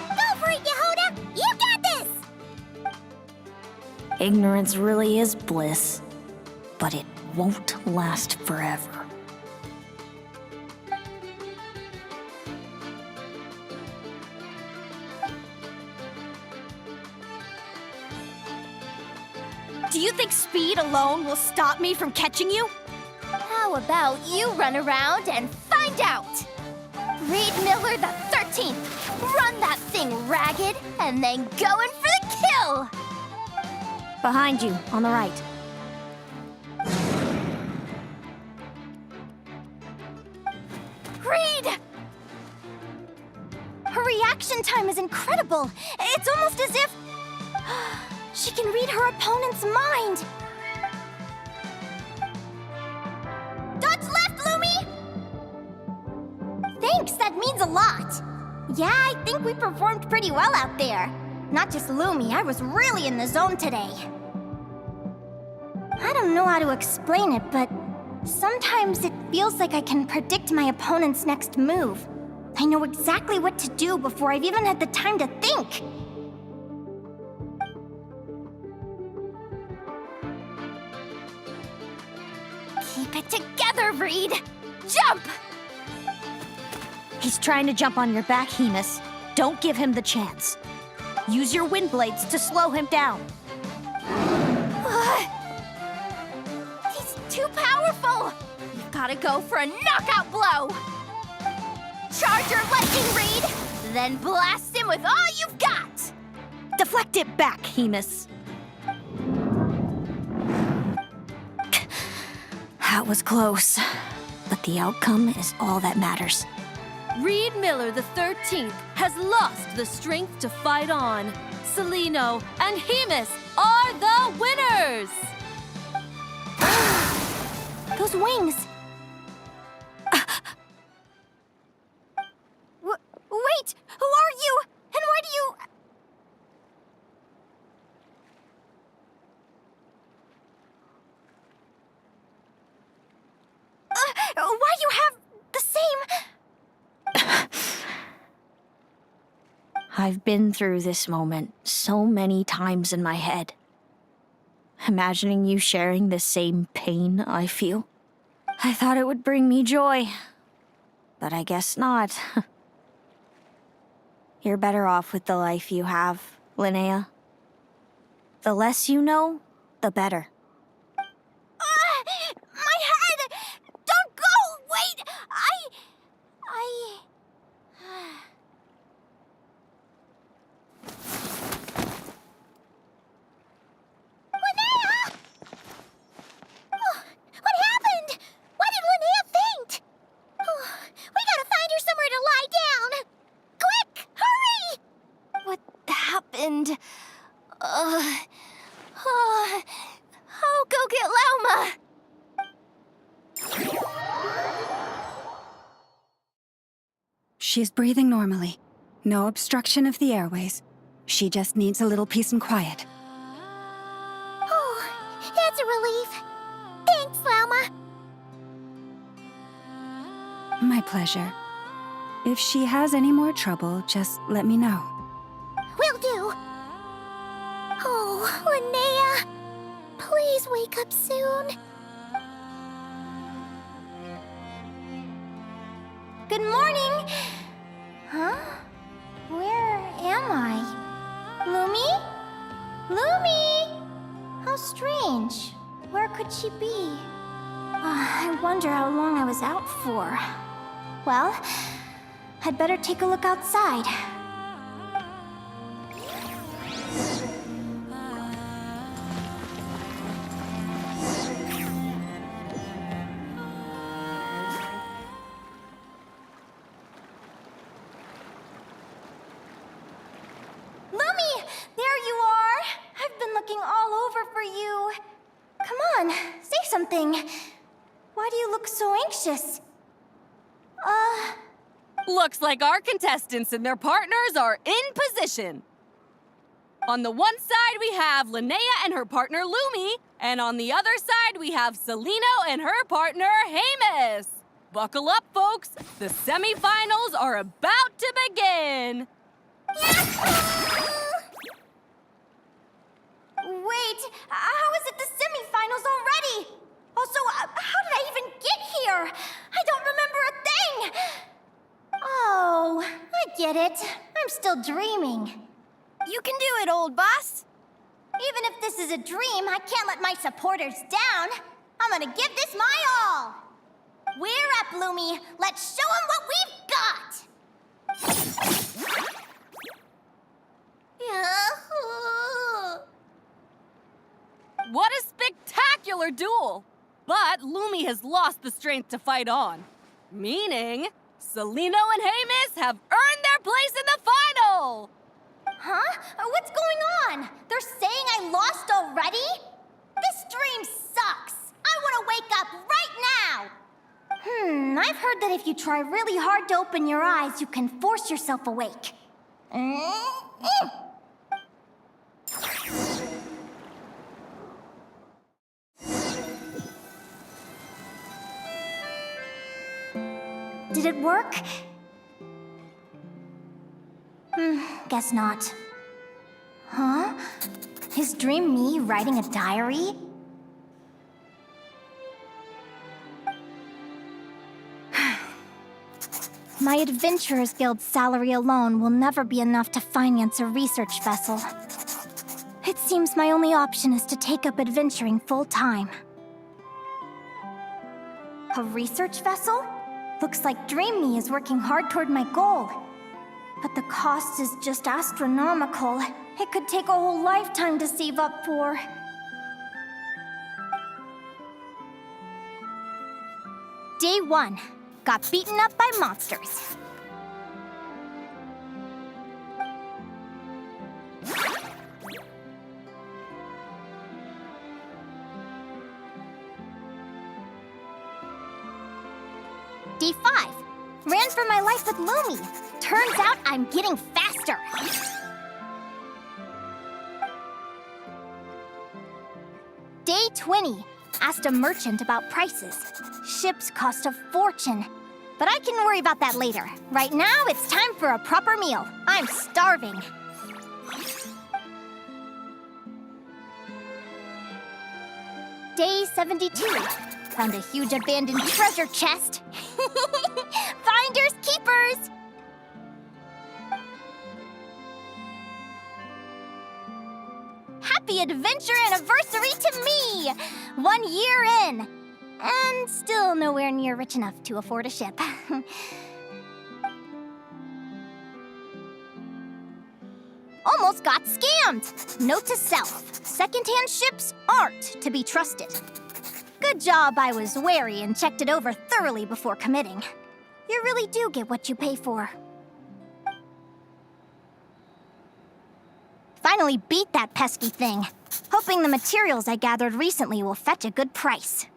Go for it, Yehoda! You got this! Ignorance really is bliss, but it won't last forever. Do you think speed alone will stop me from catching you? How about you run around and find out? Reed Miller the 13th, run that thing ragged, and then go in for the kill! Behind you, on the right. Reed! Her reaction time is incredible. It's almost as if she can read her opponent's mind. Dodge left, Lumi! Thanks, that means a lot. Yeah, I think we performed pretty well out there. Not just Lumi, I was really in the zone today. I don't know how to explain it, but sometimes it feels like I can predict my opponent's next move. I know exactly what to do before I've even had the time to think. Keep it together, Reed! Jump! He's trying to jump on your back, Hemus. Don't give him the chance. Use your wind blades to slow him down. He's too powerful! You've gotta go for a knockout blow! Charge your lightning, Reed! Then blast him with all you've got! Deflect it back, Hemus. That was close, but the outcome is all that matters. Reed Miller the 13th has lost the strength to fight on. Celino and Hemus are the winners! Those wings! I've been through this moment so many times in my head. Imagining you sharing the same pain I feel. I thought it would bring me joy, but I guess not. You're better off with the life you have, Linnea. The less you know, the better. My head! Don't go! Wait! Linnea! Oh, what happened? Why did Linnea faint? Oh, we gotta find her somewhere to lie down! Quick! Hurry! What happened? I'll go get Lauma. She's breathing normally. No obstruction of the airways. She just needs a little peace and quiet. Oh, that's a relief. Thanks, Lauma. My pleasure. If she has any more trouble, just let me know. Will do. Oh, Linnea. Please wake up soon. Good morning. Huh? Where am I? Lumi? Lumi! How strange. Where could she be? I wonder how long I was out for. Well, I'd better take a look outside. Lumi! There you are! I've been looking all over for you. Come on, say something. Why do you look so anxious? Looks like our contestants and their partners are in position. On the one side, we have Linnea and her partner Lumi, and on the other side, we have Celino and her partner Hamus. Buckle up, folks. The semifinals are about to begin. Wait, how is it the semifinals already? Also, how did I even get here? I don't remember a thing. Oh, I get it. I'm still dreaming. You can do it, old boss. Even if this is a dream, I can't let my supporters down. I'm gonna give this my all. We're up, Lumi. Let's show them what we've got. What a spectacular duel! But Lumi has lost the strength to fight on. Meaning, Celino and Hamus have earned their place in the final! Huh? What's going on? They're saying I lost already? This dream sucks. I want to wake up right now. I've heard that if you try really hard to open your eyes, you can force yourself awake. Did it work? Guess not. Huh? Is Dream me writing a diary? My Adventurers Guild salary alone will never be enough to finance a research vessel. It seems my only option is to take up adventuring full-time. A research vessel? Looks like Dream Me is working hard toward my goal. But the cost is just astronomical. It could take a whole lifetime to save up for. Day 1. Got beaten up by monsters. Day 5. Ran for my life with Lumi. Turns out I'm getting faster. Day 20. Asked a merchant about prices. Ships cost a fortune. but I can worry about that later. Right now, it's time for a proper meal. I'm starving. Day 72. Found a huge abandoned treasure chest. Finders keepers! Happy adventure anniversary to me! 1 year in. And still nowhere near rich enough to afford a ship. Almost got scammed! Note to self, secondhand ships aren't to be trusted. Good job I was wary and checked it over thoroughly before committing. You really do get what you pay for. Finally beat that pesky thing, hoping the materials I gathered recently will fetch a good price.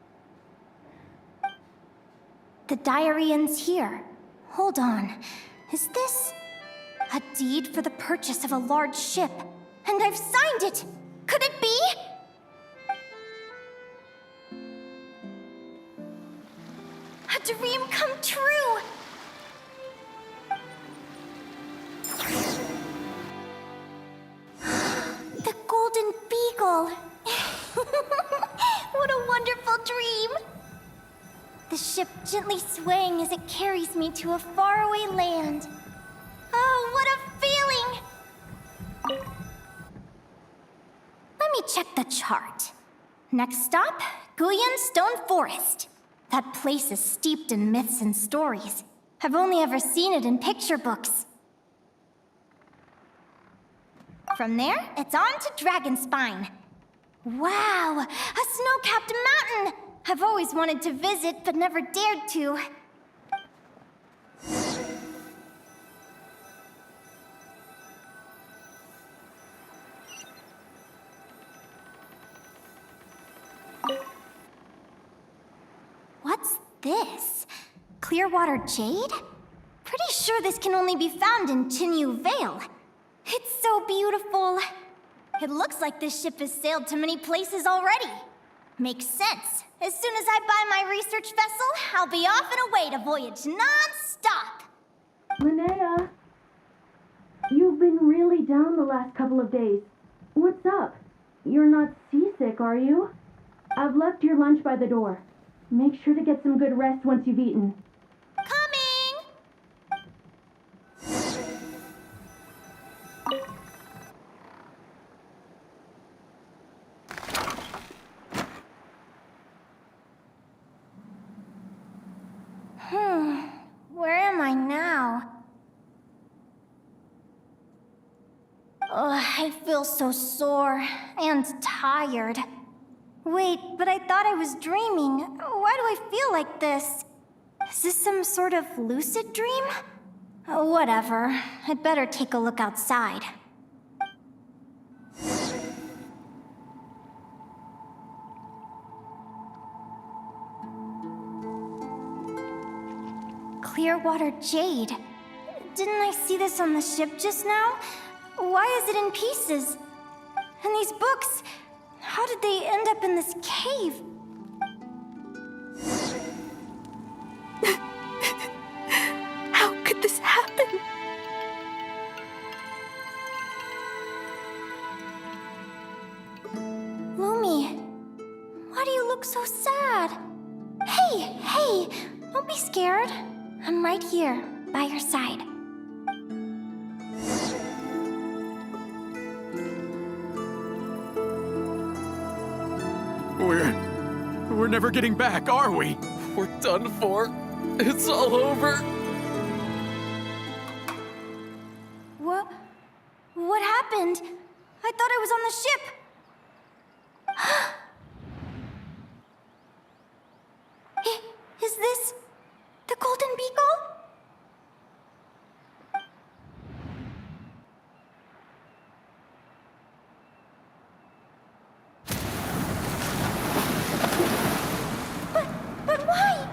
The diary ends here. Hold on. Is this a deed for the purchase of a large ship? And I've signed it! Could it be? A dream come true! The Golden Beagle! What a wonderful dream! The ship gently swaying as it carries me to a faraway land. Oh, what a feeling! Let me check the chart. Next stop, Guyan Stone Forest. That place is steeped in myths and stories. I've only ever seen it in picture books. From there, it's on to Dragonspine. Wow, a snow-capped mountain! I've always wanted to visit, but never dared to. What's this? Clearwater jade? Pretty sure this can only be found in Chinyu Vale. It's so beautiful. It looks like this ship has sailed to many places already. Makes sense. As soon as I buy my research vessel, I'll be off and away to voyage non-stop. Linnea, you've been really down the last couple of days. What's up? You're not seasick, are you? I've left your lunch by the door. Make sure to get some good rest once you've eaten. Coming! Where am I now? I feel so sore and tired. Wait, but I thought I was dreaming. Why do I feel like this? Is this some sort of lucid dream? Whatever. I'd better take a look outside. Clearwater jade. Didn't I see this on the ship just now? Why is it in pieces? And these books, how did they end up in this cave? How could this happen? Lumi, why do you look so sad? Hey, don't be scared. I'm right here, by your side. We're never getting back, are we? We're done for. It's all over. What happened? I thought I was on the ship. Is this the Golden Beagle? But why?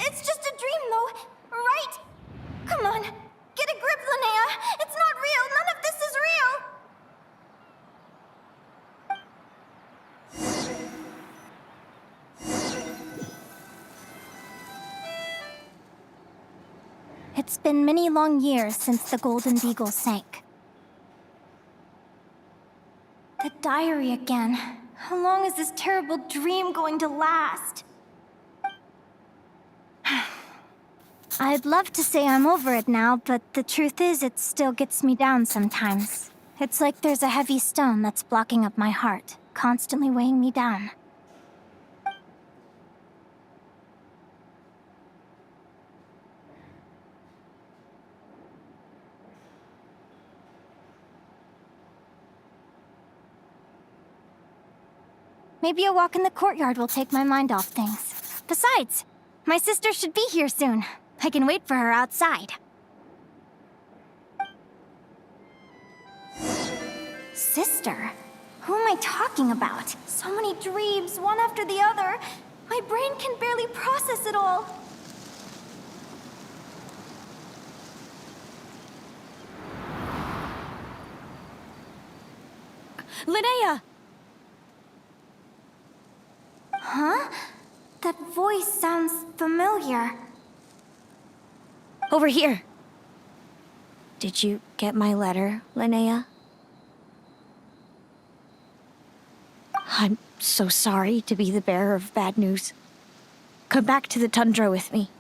It's just a dream, though, right? Come on, get a grip, Linnea. It's not real. None of this is real. It's been many long years since the Golden Beagle sank. The diary again. How long is this terrible dream going to last? I'd love to say I'm over it now, but the truth is it still gets me down sometimes. It's like there's a heavy stone that's blocking up my heart, constantly weighing me down. Maybe a walk in the courtyard will take my mind off things. Besides, my sister should be here soon. I can wait for her outside. Sister? Who am I talking about? So many dreams, one after the other. My brain can barely process it all. Linnea! Huh? That voice sounds familiar. Over here. Did you get my letter, Linnea? I'm so sorry to be the bearer of bad news. Come back to the tundra with me,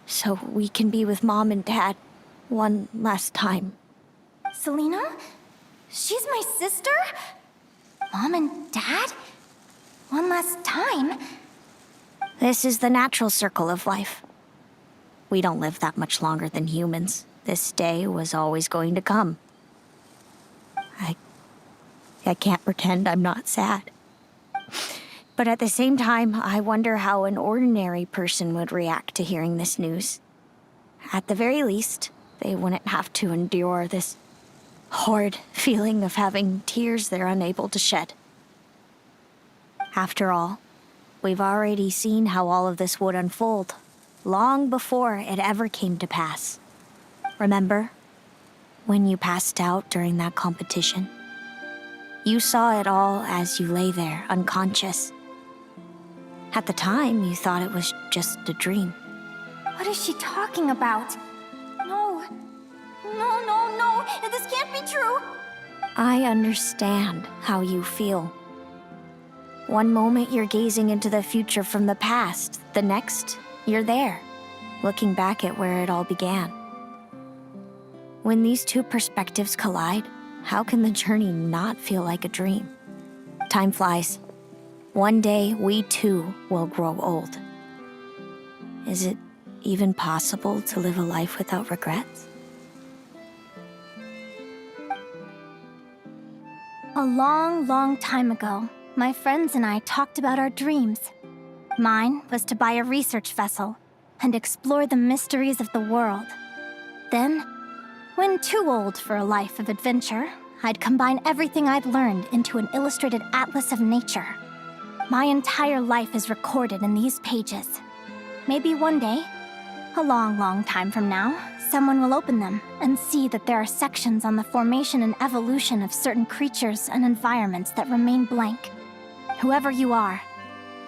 so we can be with Mom and Dad one last time. Selena? She's my sister? Mom and Dad? One last time? This is the natural circle of life. We don't live that much longer than humans. This day was always going to come. I can't pretend I'm not sad. But at the same time, I wonder how an ordinary person would react to hearing this news. At the very least, they wouldn't have to endure this horrid feeling of having tears they're unable to shed. After all, we've already seen how all of this would unfold, long before it ever came to pass. Remember, when you passed out during that competition? You saw it all as you lay there, unconscious. At the time, you thought it was just a dream. What is she talking about? No. No. This can't be true. I understand how you feel. One moment you're gazing into the future from the past, the next, you're there, looking back at where it all began. When these two perspectives collide, how can the journey not feel like a dream? Time flies. One day, we too will grow old. Is it even possible to live a life without regrets? A long time ago, my friends and I talked about our dreams. Mine was to buy a research vessel and explore the mysteries of the world. Then, when too old for a life of adventure, I'd combine everything I'd learned into an illustrated atlas of nature. My entire life is recorded in these pages. Maybe one day, a long time from now, someone will open them and see that there are sections on the formation and evolution of certain creatures and environments that remain blank. Whoever you are,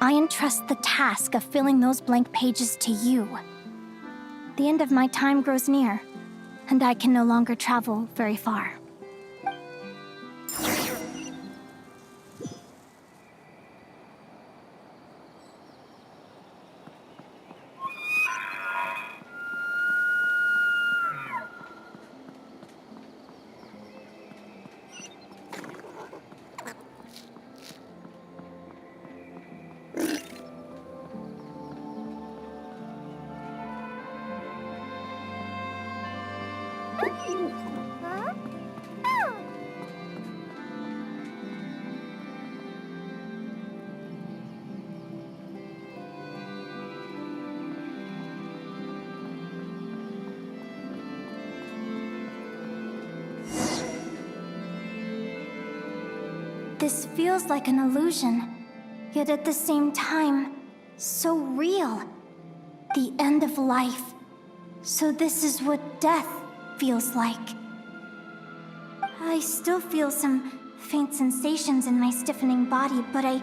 I entrust the task of filling those blank pages to you. The end of my time grows near, and I can no longer travel very far. This feels like an illusion, yet at the same time, so real. The end of life. So this is what death feels like. I still feel some faint sensations in my stiffening body, but I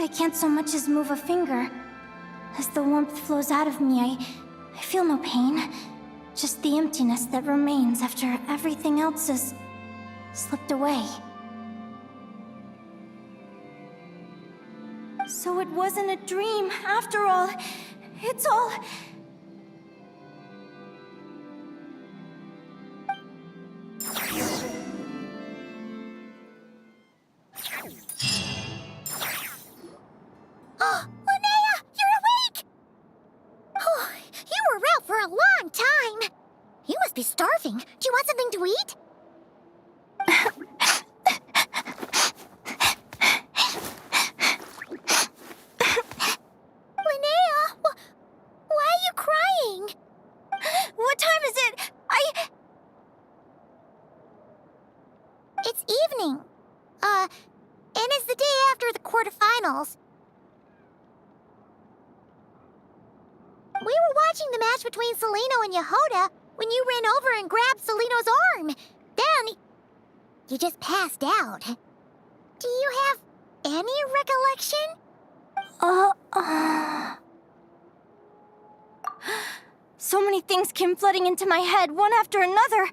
can't so much as move a finger. As the warmth flows out of me, I feel no pain. Just the emptiness that remains after everything else has slipped away. So it wasn't a dream, after all. It's all... Oh, Linnea, you're awake! Oh, you were out for a long time. You must be starving. Do you want something to eat? Linnea, why are you crying? What time is it? It's evening. And it's the day after the quarterfinals. We were watching the match between Celino and Yehoda when you ran over and grabbed Celino's arm. Then, you just passed out. Do you have any recollection? So many things came flooding into my head, one after another.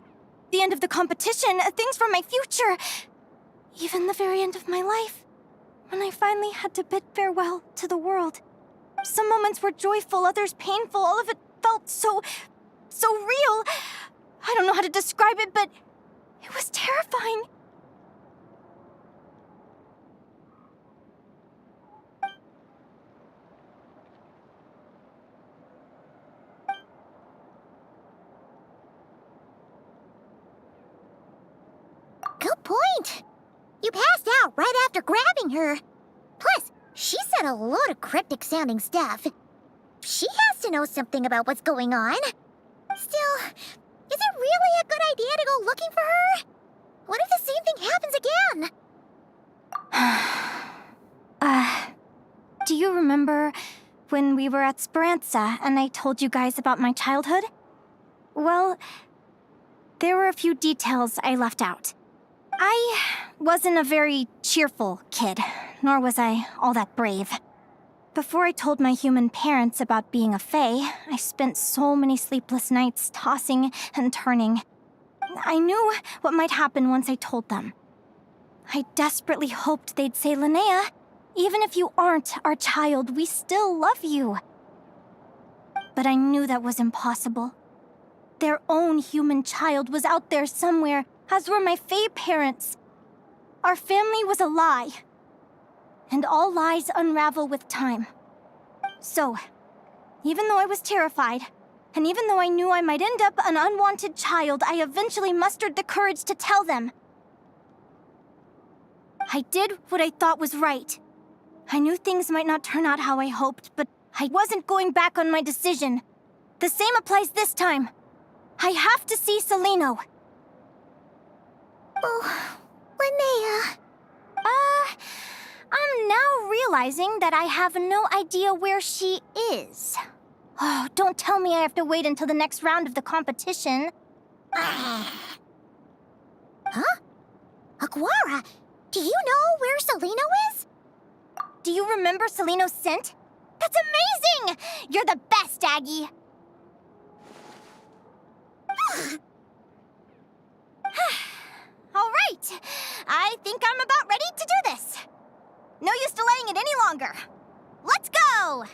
The end of the competition, things from my future. Even the very end of my life, when I finally had to bid farewell to the world. Some moments were joyful, others painful. All of it felt so real. I don't know how to describe it, but it was terrifying. Good point. You passed out right after grabbing her. Plus, she said a load of cryptic-sounding stuff. She has to know something about what's going on. Still, is it really a good idea to go looking for her? What if the same thing happens again? Do you remember when we were at Speranza and I told you guys about my childhood? Well, there were a few details I left out. I wasn't a very cheerful kid, nor was I all that brave. Before I told my human parents about being a fae, I spent so many sleepless nights tossing and turning. I knew what might happen once I told them. I desperately hoped they'd say, Linnea, even if you aren't our child, we still love you. But I knew that was impossible. Their own human child was out there somewhere, as were my fae parents. Our family was a lie. And all lies unravel with time. So, even though I was terrified, and even though I knew I might end up an unwanted child, I eventually mustered the courage to tell them. I did what I thought was right. I knew things might not turn out how I hoped, but I wasn't going back on my decision. The same applies this time. I have to see Celino. Oh, Linnea. I'm now realizing that I have no idea where she is. Oh, don't tell me I have to wait until the next round of the competition. Huh? Aguara, do you know where Celino is? Do you remember Celino's scent? That's amazing! You're the best, Aggie! All right, I think I'm about ready to do this. No use delaying it any longer. Let's go!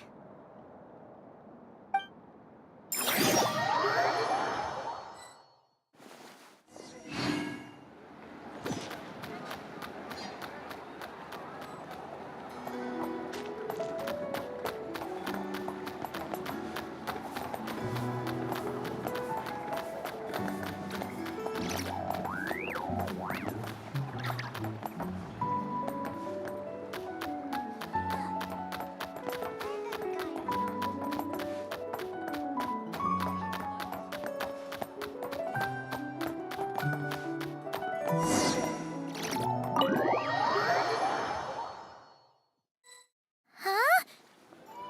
Huh?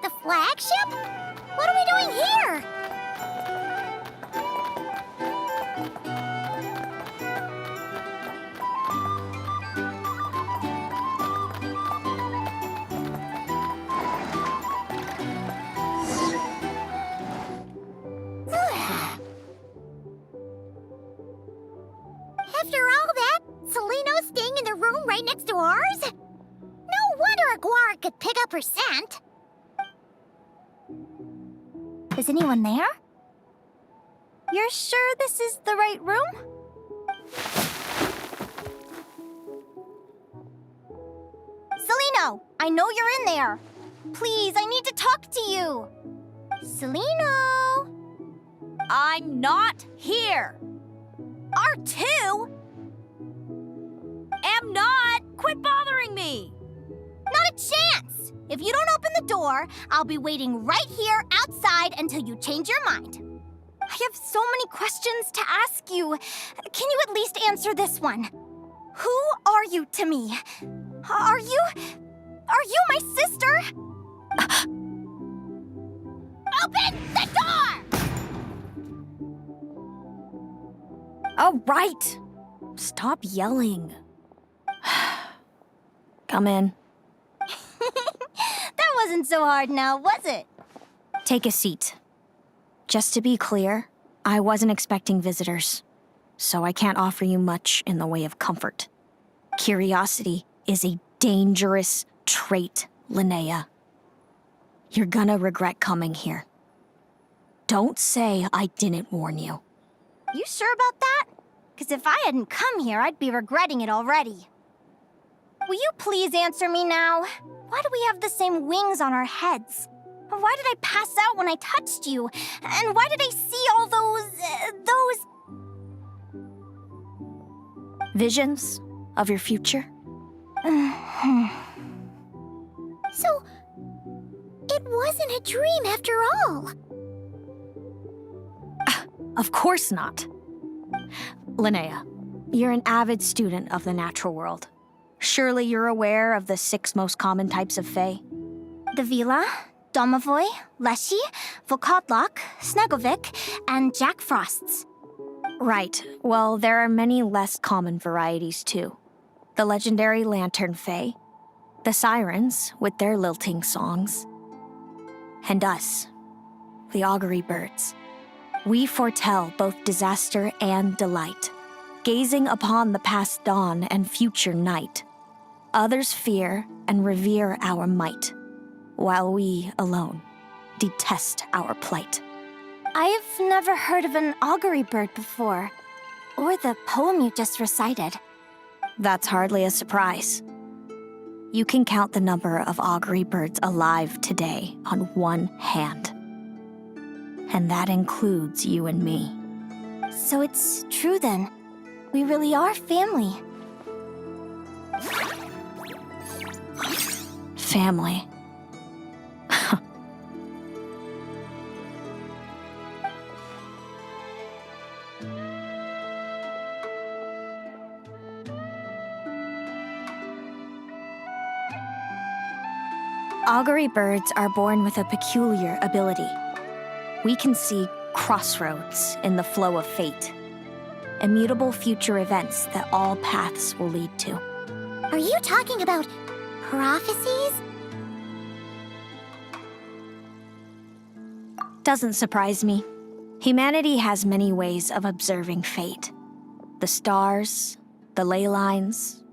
The flagship? What are we doing here? 100%. Is anyone there? You're sure this is the right room? Celino, I know you're in there. Please, I need to talk to you. Celino! I'm not here. R2? Am not. Quit bothering me. Not a chance! If you don't open the door, I'll be waiting right here outside until you change your mind. I have so many questions to ask you. Can you at least answer this one? Who are you to me? Are you my sister? Open the door! All right. Stop yelling. Come in. That wasn't so hard now, was it? Take a seat. Just to be clear, I wasn't expecting visitors, so I can't offer you much in the way of comfort. Curiosity is a dangerous trait, Linnea. You're gonna regret coming here. Don't say I didn't warn you. You sure about that? Because if I hadn't come here, I'd be regretting it already. Will you please answer me now? Why do we have the same wings on our heads? Why did I pass out when I touched you? And why did I see all those... Visions of your future? So, it wasn't a dream after all. Of course not. Linnea, you're an avid student of the natural world. Surely you're aware of the 6 most common types of Fae? The Vila, Domovoy, Leshy, Volkodlok, Snegovic, and Jack Frosts. Right. Well, there are many less common varieties, too. The legendary Lantern Fae, the Sirens with their lilting songs, and us, the Augury Birds. We foretell both disaster and delight, gazing upon the past dawn and future night. Others fear and revere our might, while we alone detest our plight. I've never heard of an augury bird before, or the poem you just recited. That's hardly a surprise. You can count the number of augury birds alive today on one hand. And that includes you and me. So it's true then. We really are family. Family. Augury birds are born with a peculiar ability. We can see crossroads in the flow of fate, immutable future events that all paths will lead to. Are you talking about prophecies? Doesn't surprise me. Humanity has many ways of observing fate. The stars, the ley lines.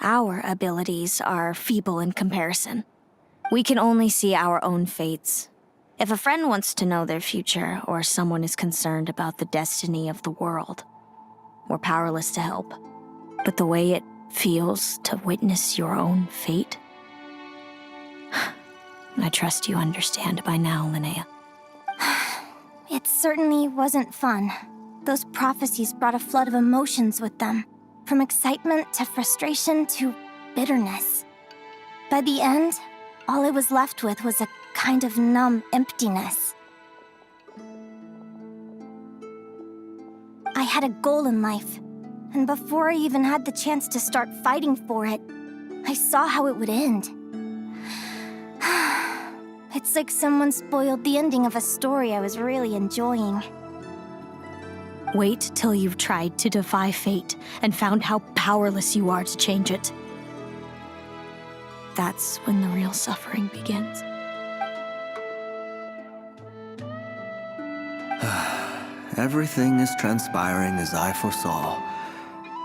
Our abilities are feeble in comparison. We can only see our own fates. If a friend wants to know their future, or someone is concerned about the destiny of the world, we're powerless to help. But the way it feels to witness your own fate, I trust you understand by now, Linnea. It certainly wasn't fun. Those prophecies brought a flood of emotions with them, from excitement to frustration to bitterness. By the end, all I was left with was a kind of numb emptiness. I had a goal in life, and before I even had the chance to start fighting for it, I saw how it would end. It's like someone spoiled the ending of a story I was really enjoying. Wait till you've tried to defy fate and found how powerless you are to change it. That's when the real suffering begins. Everything is transpiring as I foresaw,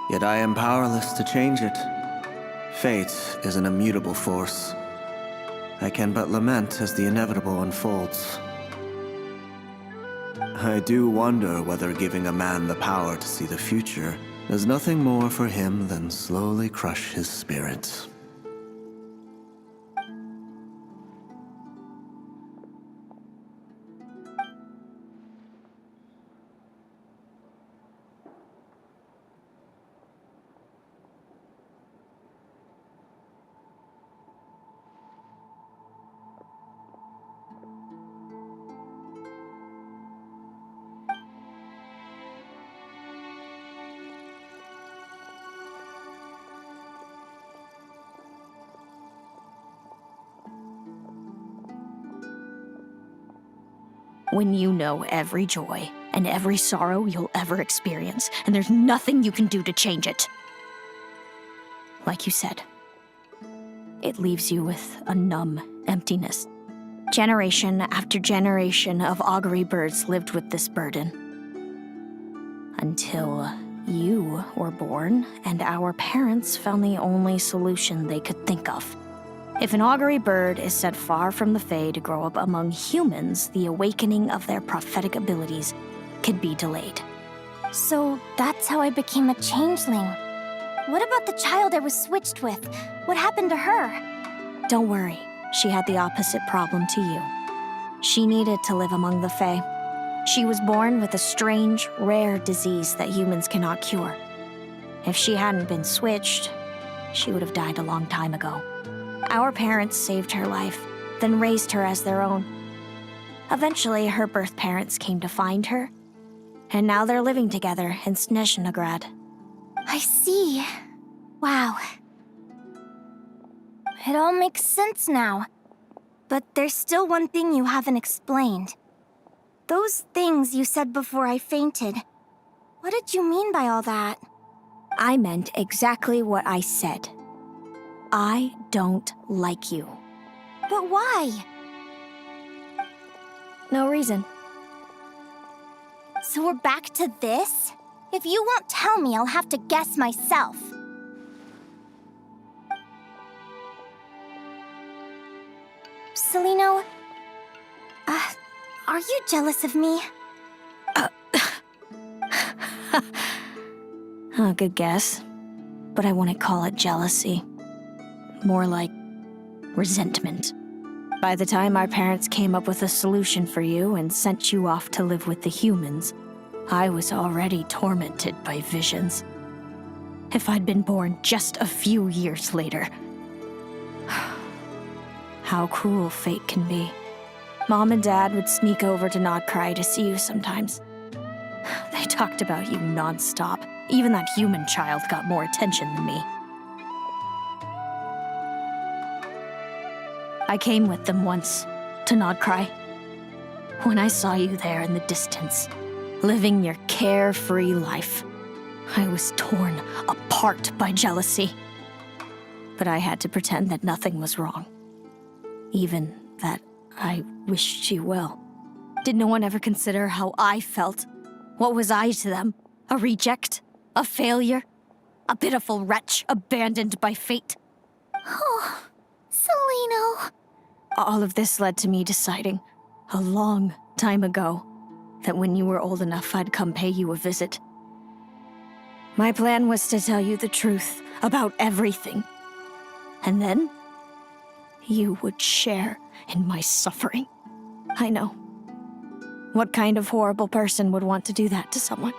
yet I am powerless to change it. Fate is an immutable force. I can but lament as the inevitable unfolds. I do wonder whether giving a man the power to see the future does nothing more for him than slowly crush his spirit. When you know every joy and every sorrow you'll ever experience, and there's nothing you can do to change it. Like you said, it leaves you with a numb emptiness. Generation after generation of augury birds lived with this burden. Until you were born, and our parents found the only solution they could think of. If an augury bird is set far from the Fae to grow up among humans, the awakening of their prophetic abilities could be delayed. So that's how I became a changeling. What about the child I was switched with? What happened to her? Don't worry, she had the opposite problem to you. She needed to live among the Fae. She was born with a strange, rare disease that humans cannot cure. If she hadn't been switched, she would have died a long time ago. Our parents saved her life, then raised her as their own. Eventually, her birth parents came to find her, and now they're living together in Snezhnegrad. I see. Wow. It all makes sense now. But there's still one thing you haven't explained. Those things you said before I fainted. What did you mean by all that? I meant exactly what I said. I don't like you. But why? No reason. So we're back to this? If you won't tell me, I'll have to guess myself. Celino, are you jealous of me? Good guess. But I wouldn't call it jealousy. More like resentment. By the time our parents came up with a solution for you and sent you off to live with the humans, I was already tormented by visions. If I'd been born just a few years later. How cruel fate can be. Mom and Dad would sneak over to Nodcry to see you sometimes. They talked about you nonstop. Even that human child got more attention than me. I came with them once, to Nodcry. When I saw you there in the distance, living your carefree life, I was torn apart by jealousy. But I had to pretend that nothing was wrong. Even that I wished you well. Did no one ever consider how I felt? What was I to them? A reject? A failure? A pitiful wretch abandoned by fate? Oh, Celino. All of this led to me deciding, a long time ago, that when you were old enough, I'd come pay you a visit. My plan was to tell you the truth about everything. And then, you would share in my suffering. I know. What kind of horrible person would want to do that to someone?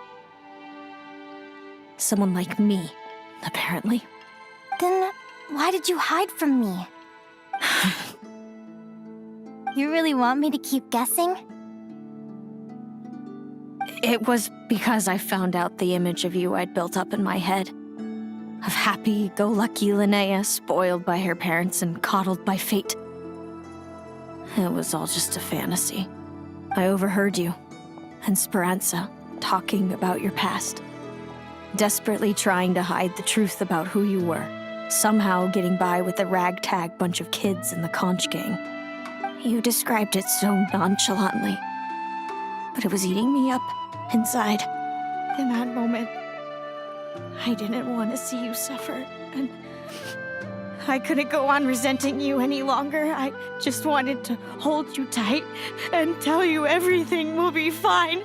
Someone like me, apparently. Then why did you hide from me? You really want me to keep guessing? It was because I found out the image of you I'd built up in my head. Of happy-go-lucky Linnea, spoiled by her parents and coddled by fate. It was all just a fantasy. I overheard you, and Speranza, talking about your past. Desperately trying to hide the truth about who you were. Somehow getting by with a ragtag bunch of kids in the conch gang. You described it so nonchalantly. But it was eating me up, inside. In that moment, I didn't want to see you suffer, and I couldn't go on resenting you any longer. I just wanted to hold you tight and tell you everything will be fine,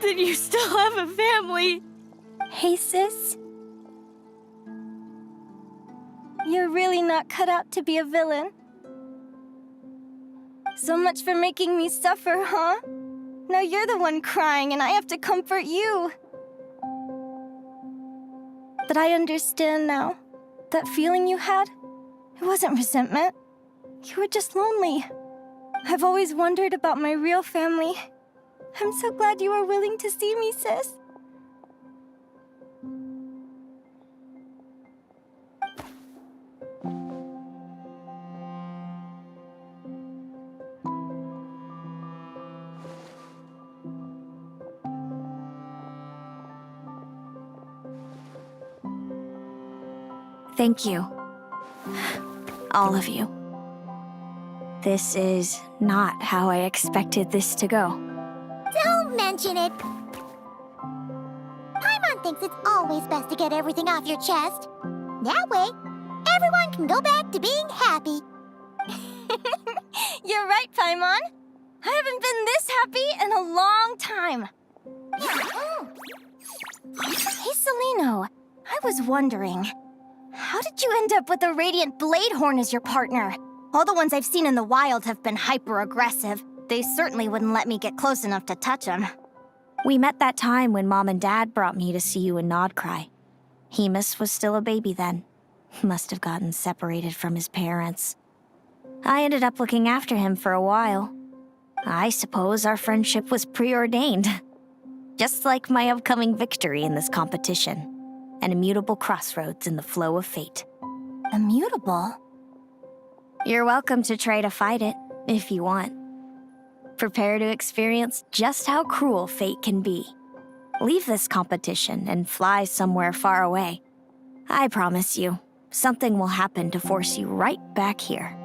that you still have a family. Hey, sis. You're really not cut out to be a villain. So much for making me suffer, huh? Now you're the one crying and I have to comfort you. But I understand now. That feeling you had, it wasn't resentment. You were just lonely. I've always wondered about my real family. I'm so glad you were willing to see me, sis. Thank you. All of you. This is not how I expected this to go. Don't mention it. Paimon thinks it's always best to get everything off your chest. That way, everyone can go back to being happy. You're right, Paimon. I haven't been this happy in a long time. Hey, Celino. I was wondering, how did you end up with a Radiant Bladehorn as your partner? All the ones I've seen in the wild have been hyper-aggressive. They certainly wouldn't let me get close enough to touch them. We met that time when Mom and Dad brought me to see you in Nodcry. Hemus was still a baby then. He must have gotten separated from his parents. I ended up looking after him for a while. I suppose our friendship was preordained. Just like my upcoming victory in this competition. An immutable crossroads in the flow of fate. Immutable? You're welcome to try to fight it, if you want. Prepare to experience just how cruel fate can be. Leave this competition and fly somewhere far away. I promise you, something will happen to force you right back here.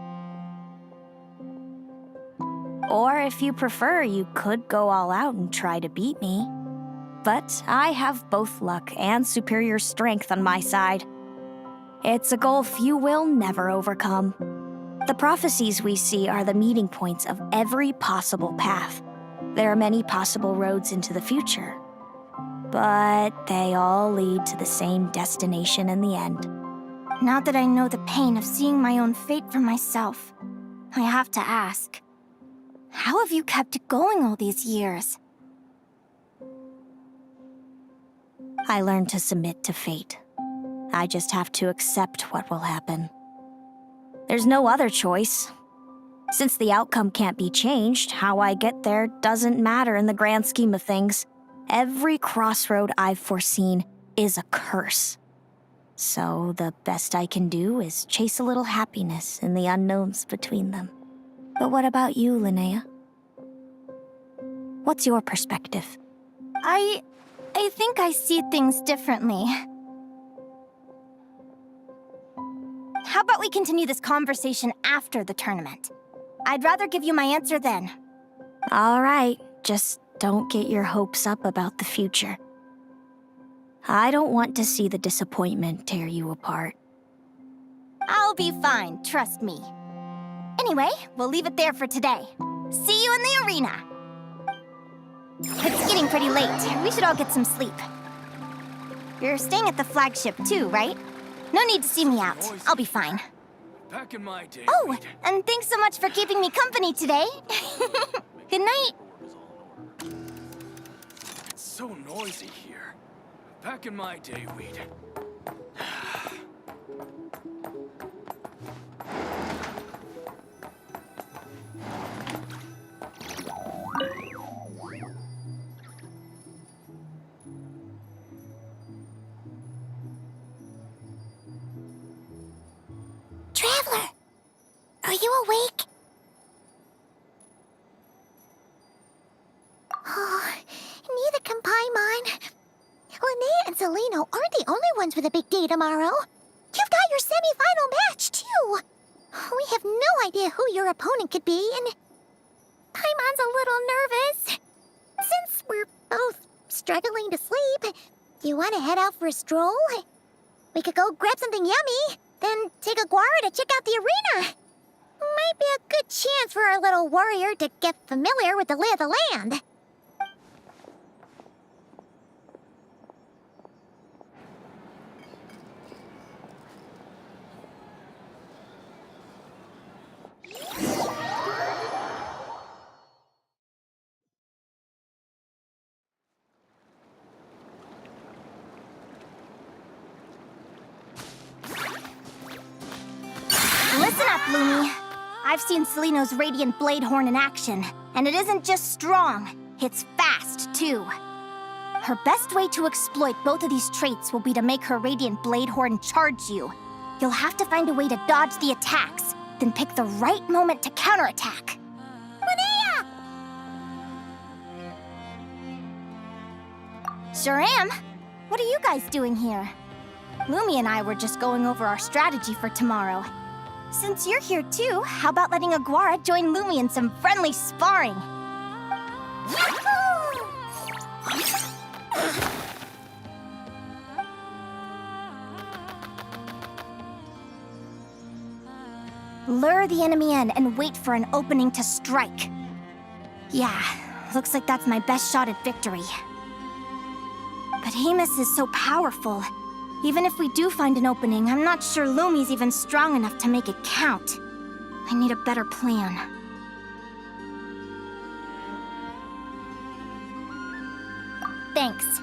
Or if you prefer, you could go all out and try to beat me. But I have both luck and superior strength on my side. It's a goal few will never overcome. The prophecies we see are the meeting points of every possible path. There are many possible roads into the future. But they all lead to the same destination in the end. Now that I know the pain of seeing my own fate for myself, I have to ask, how have you kept it going all these years? I learned to submit to fate. I just have to accept what will happen. There's no other choice. Since the outcome can't be changed, how I get there doesn't matter in the grand scheme of things. Every crossroad I've foreseen is a curse. So the best I can do is chase a little happiness in the unknowns between them. But what about you, Linnea? What's your perspective? I think I see things differently. How about we continue this conversation after the tournament? I'd rather give you my answer then. All right, just don't get your hopes up about the future. I don't want to see the disappointment tear you apart. I'll be fine, trust me. Anyway, we'll leave it there for today. See you in the arena! It's getting pretty late. We should all get some sleep. You're staying at the flagship too, right? No need to see me out. I'll be fine. Back in my day. Oh, and thanks so much for keeping me company today. Good night. It's so noisy here. Back in my day, we'd... Traveler, are you awake? Oh, neither can Paimon. Linnea and Celino aren't the only ones with a big day tomorrow. You've got your semi-final match, too. We have no idea who your opponent could be, and Paimon's a little nervous. Since we're both struggling to sleep, you want to head out for a stroll? We could go grab something yummy. then take Aguara to check out the arena. Might be a good chance for our little warrior to get familiar with the lay of the land. Listen up, Lumi. I've seen Celino's Radiant Blade Horn in action, and it isn't just strong, it's fast, too. Her best way to exploit both of these traits will be to make her Radiant Blade Horn charge you. You'll have to find a way to dodge the attacks, then pick the right moment to counterattack. Linnea! Sure am. What are you guys doing here? Lumi and I were just going over our strategy for tomorrow. Since you're here too, how about letting Aguara join Lumi in some friendly sparring? Lure the enemy in and wait for an opening to strike. Yeah, looks like that's my best shot at victory. But Hemus is so powerful. Even if we do find an opening, I'm not sure Lumi's even strong enough to make it count. I need a better plan. Thanks.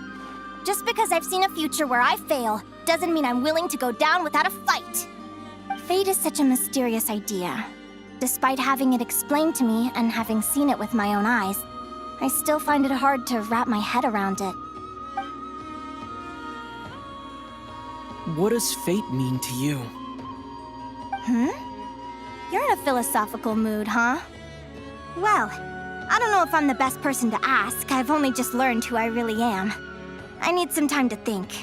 Just because I've seen a future where I fail, doesn't mean I'm willing to go down without a fight. Fate is such a mysterious idea. Despite having it explained to me and having seen it with my own eyes, I still find it hard to wrap my head around it. What does fate mean to you? You're in a philosophical mood, huh? Well, I don't know if I'm the best person to ask. I've only just learned who I really am. I need some time to think.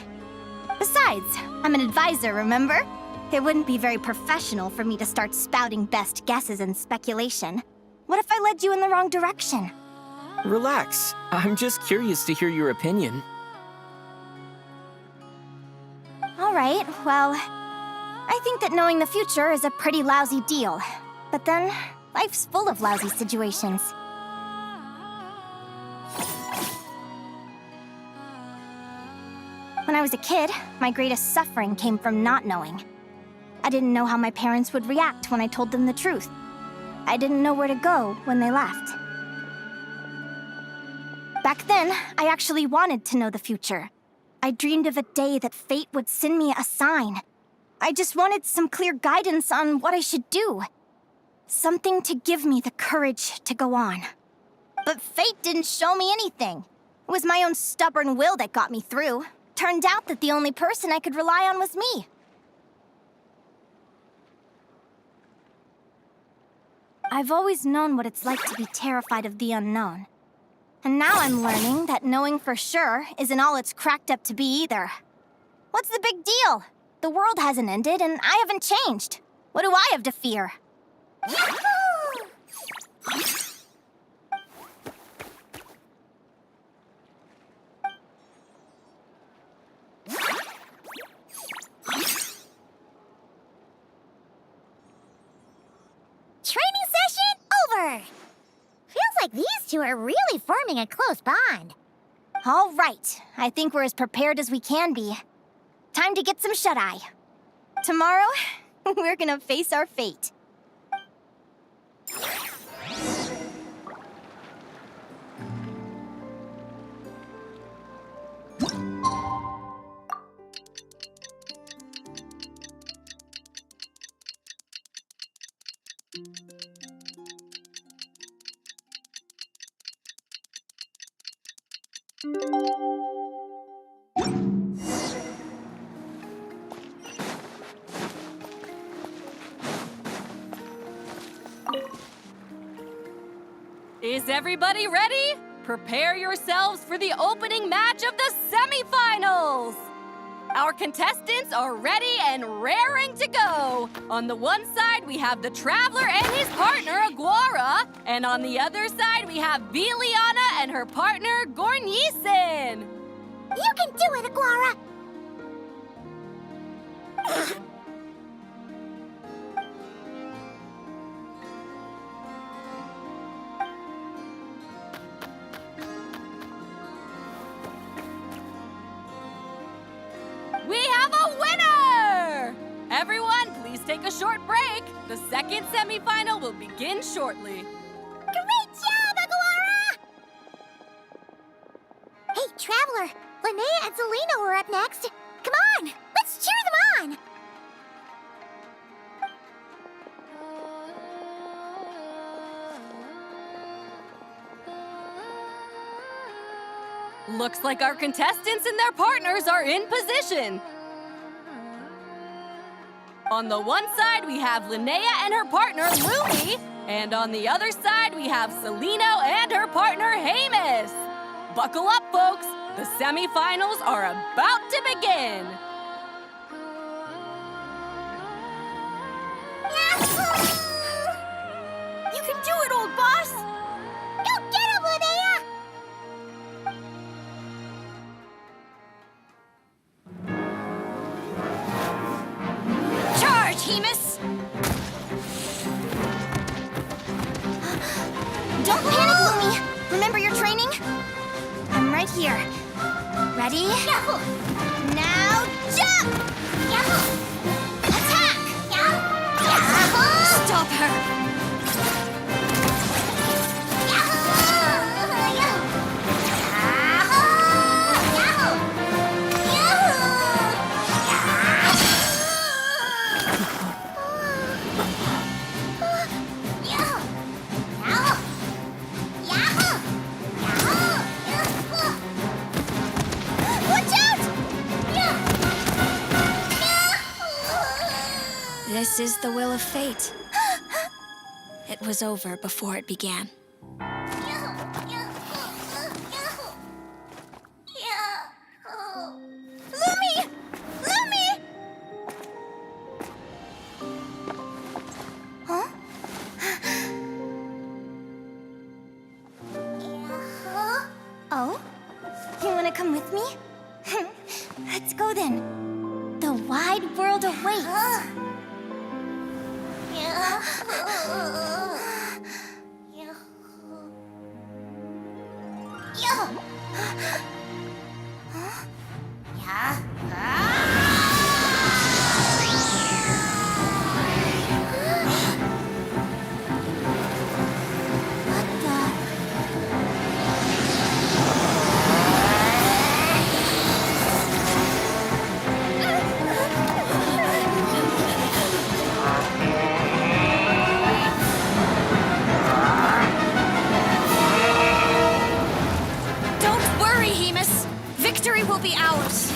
Besides, I'm an advisor, remember? It wouldn't be very professional for me to start spouting best guesses and speculation. What if I led you in the wrong direction? Relax. I'm just curious to hear your opinion. Alright, well, I think that knowing the future is a pretty lousy deal. But then, life's full of lousy situations. When I was a kid, my greatest suffering came from not knowing. I didn't know how my parents would react when I told them the truth. I didn't know where to go when they left. Back then, I actually wanted to know the future. I dreamed of a day that fate would send me a sign. I just wanted some clear guidance on what I should do. Something to give me the courage to go on. But fate didn't show me anything. It was my own stubborn will that got me through. Turned out that the only person I could rely on was me. I've always known what it's like to be terrified of the unknown. And now I'm learning that knowing for sure isn't all it's cracked up to be either. What's the big deal? The world hasn't ended and I haven't changed. What do I have to fear? Training session over! Feels like these two are really forming a close bond. All right, I think we're as prepared as we can be. Time to get some shut-eye. Tomorrow, we're gonna face our fate. Is everybody ready? Prepare yourselves for the opening match of the semifinals! Our contestants are ready and raring to go. On the one side, we have the Traveler and his partner, Aguara. And on the other side, we have Viliana and her partner, Gornisen. You can do it, Aguara! take a short break. The second semifinal will begin shortly. Great job, Aguara! Hey, Traveler, Linnea and Selena were up next. Come on, let's cheer them on! Looks like our contestants and their partners are in position. On the one side, we have Linnea and her partner, Lumi. And on the other side, we have Celino and her partner, Hamus. Buckle up, folks. The semifinals are about to begin. You can do it, old boss! Go get him, Linnea! Charge, Hemus! Don't panic, Lumi. Remember your training? I'm right here. Ready? Now jump! Attack! Stop her! This is the will of fate. It was over before it began. Lumi! Lumi! Huh? Oh? You wanna come with me? Let's go then. The wide world awaits. Don't worry, Hemus. Victory will be ours.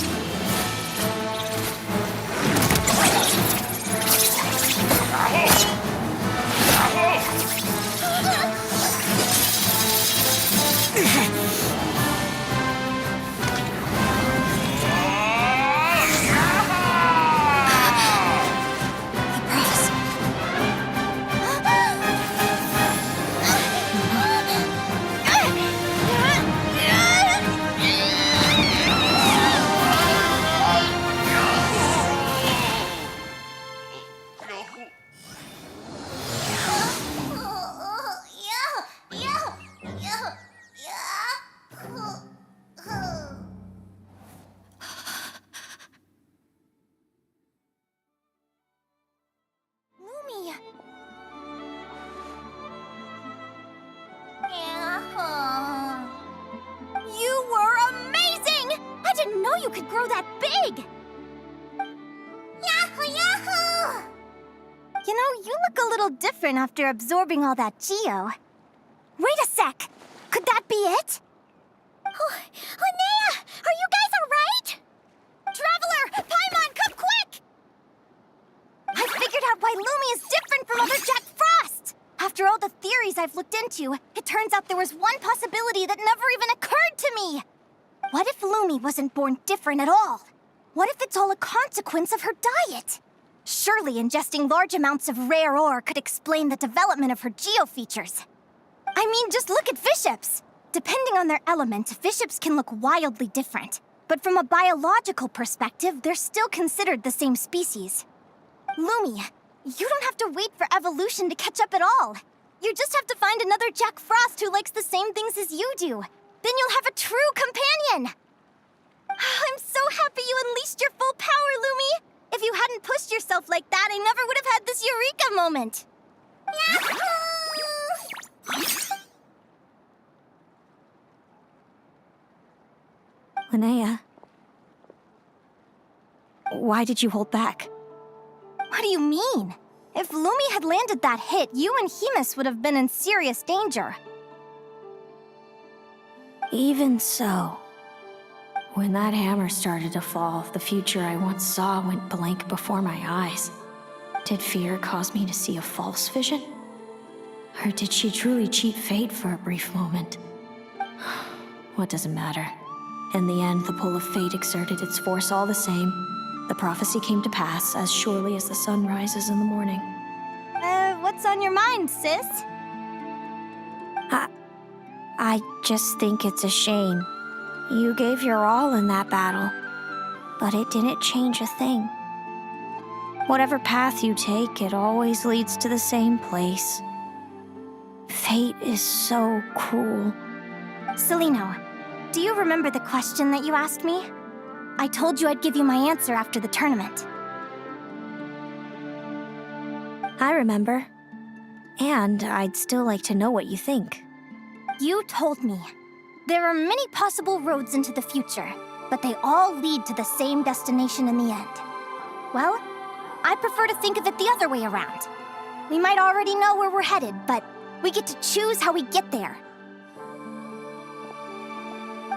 You were amazing! I didn't know you could grow that big! Yahoo! Yahoo! You know, you look a little different after absorbing all that Geo. Wait a sec! Could that be it? Oh, Linnea! Are you guys alright? Traveler! Paimon, come quick! I figured out why Lumi is different from other Jack Frost! After all the theories I've looked into, it turns out there was one possibility that never even occurred to me! What if Lumi wasn't born different at all? What if it's all a consequence of her diet? Surely ingesting large amounts of rare ore could explain the development of her geo features. I mean, just look at fiships! Depending on their element, fiships can look wildly different. But from a biological perspective, they're still considered the same species. Lumi, you don't have to wait for evolution to catch up at all. You just have to find another Jack Frost who likes the same things as you do. Then you'll have a true companion! I'm so happy you unleashed your full power, Lumi! If you hadn't pushed yourself like that, I never would have had this eureka moment. Linnea, why did you hold back? What do you mean? If Lumi had landed that hit, you and Hemus would have been in serious danger. Even so, when that hammer started to fall, the future I once saw went blank before my eyes. Did fear cause me to see a false vision? Or did she truly cheat fate for a brief moment? What does it matter? In the end, the pull of fate exerted its force all the same. The prophecy came to pass as surely as the sun rises in the morning. What's on your mind, sis? I just think it's a shame. You gave your all in that battle, but it didn't change a thing. Whatever path you take, it always leads to the same place. Fate is so cruel. Celino, do you remember the question that you asked me? I told you I'd give you my answer after the tournament. I remember. And I'd still like to know what you think. You told me. There are many possible roads into the future, but they all lead to the same destination in the end. Well, I prefer to think of it the other way around. We might already know where we're headed, but we get to choose how we get there.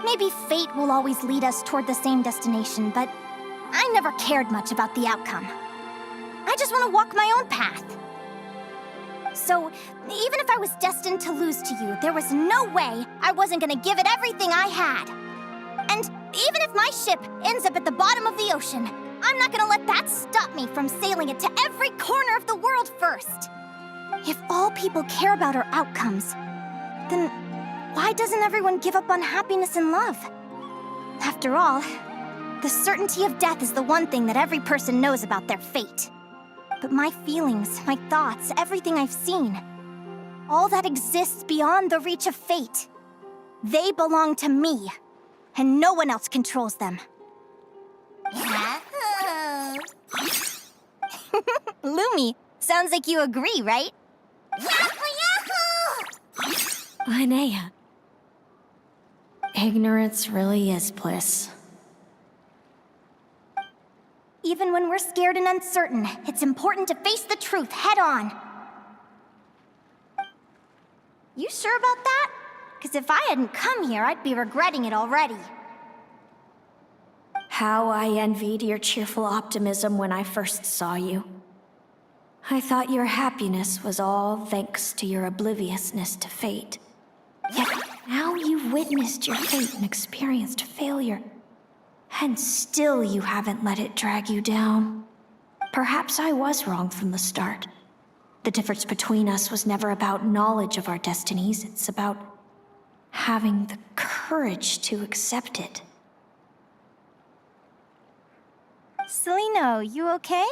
Maybe fate will always lead us toward the same destination, but I never cared much about the outcome. I just want to walk my own path. So, even if I was destined to lose to you, there was no way I wasn't gonna give it everything I had. And even if my ship ends up at the bottom of the ocean, I'm not gonna let that stop me from sailing it to every corner of the world first. If all people care about are outcomes, then why doesn't everyone give up on happiness and love? After all, the certainty of death is the one thing that every person knows about their fate. But my feelings, my thoughts, everything I've seen, all that exists beyond the reach of fate. They belong to me, and no one else controls them. Lumi, sounds like you agree, right? Linnea. Ignorance really is bliss. Even when we're scared and uncertain, it's important to face the truth head on. You sure about that? Because if I hadn't come here, I'd be regretting it already. How I envied your cheerful optimism when I first saw you. I thought your happiness was all thanks to your obliviousness to fate. Yet now you've witnessed your fate and experienced failure. And still you haven't let it drag you down. Perhaps I was wrong from the start. The difference between us was never about knowledge of our destinies. It's about having the courage to accept it. Celino, you okay?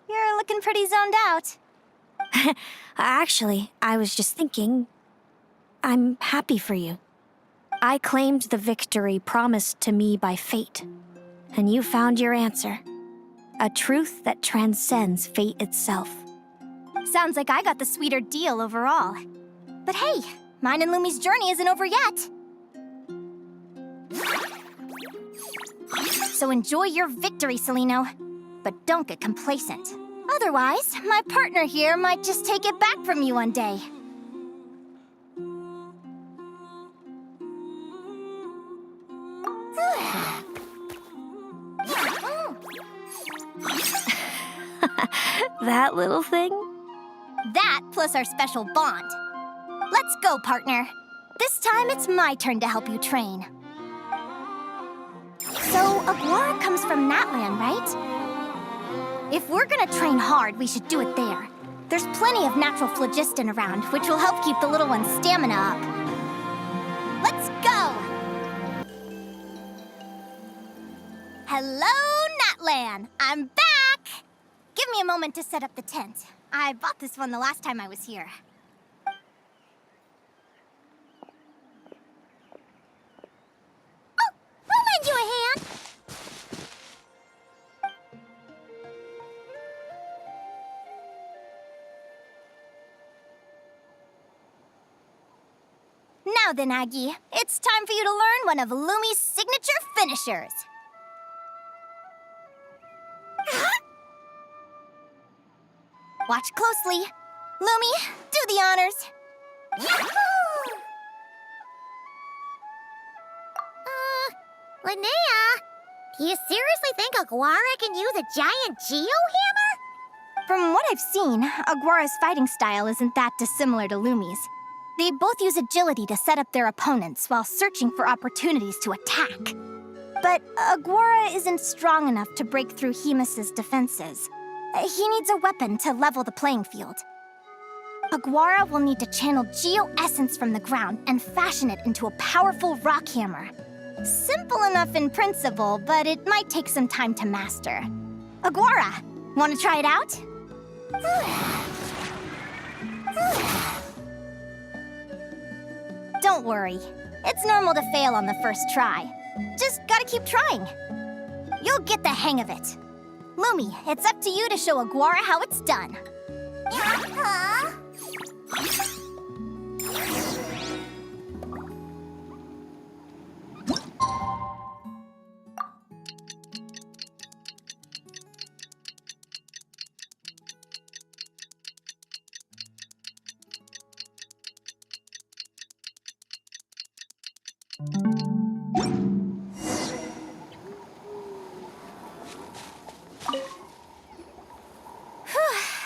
You're looking pretty zoned out. Actually, I was just thinking, I'm happy for you. I claimed the victory promised to me by fate, and you found your answer. A truth that transcends fate itself. Sounds like I got the sweeter deal overall. But hey, mine and Lumi's journey isn't over yet. So enjoy your victory, Celino. But don't get complacent. Otherwise, my partner here might just take it back from you one day. That little thing? That plus our special bond. Let's go, partner. This time it's my turn to help you train. So, Aguara comes from Natlan, right? If we're gonna train hard, we should do it there. There's plenty of natural phlogiston around, which will help keep the little one's stamina up. Let's go! Hello, Natlan! I'm back! Give me a moment to set up the tent. I bought this one the last time I was here. Oh, I'll lend you a hand! Now then, Aggie, it's time for you to learn one of Lumi's signature finishers. Watch closely. Lumi, do the honors. Linnea, do you seriously think Aguara can use a giant geohammer? From what I've seen, Aguara's fighting style isn't that dissimilar to Lumi's. They both use agility to set up their opponents while searching for opportunities to attack. But Aguara isn't strong enough to break through Hemus's defenses. He needs a weapon to level the playing field. Aguara will need to channel Geo-Essence from the ground and fashion it into a powerful rock hammer. Simple enough in principle, but it might take some time to master. Aguara, want to try it out? Don't worry. It's normal to fail on the first try. Just gotta keep trying. You'll get the hang of it. Lumi, it's up to you to show Aguara how it's done.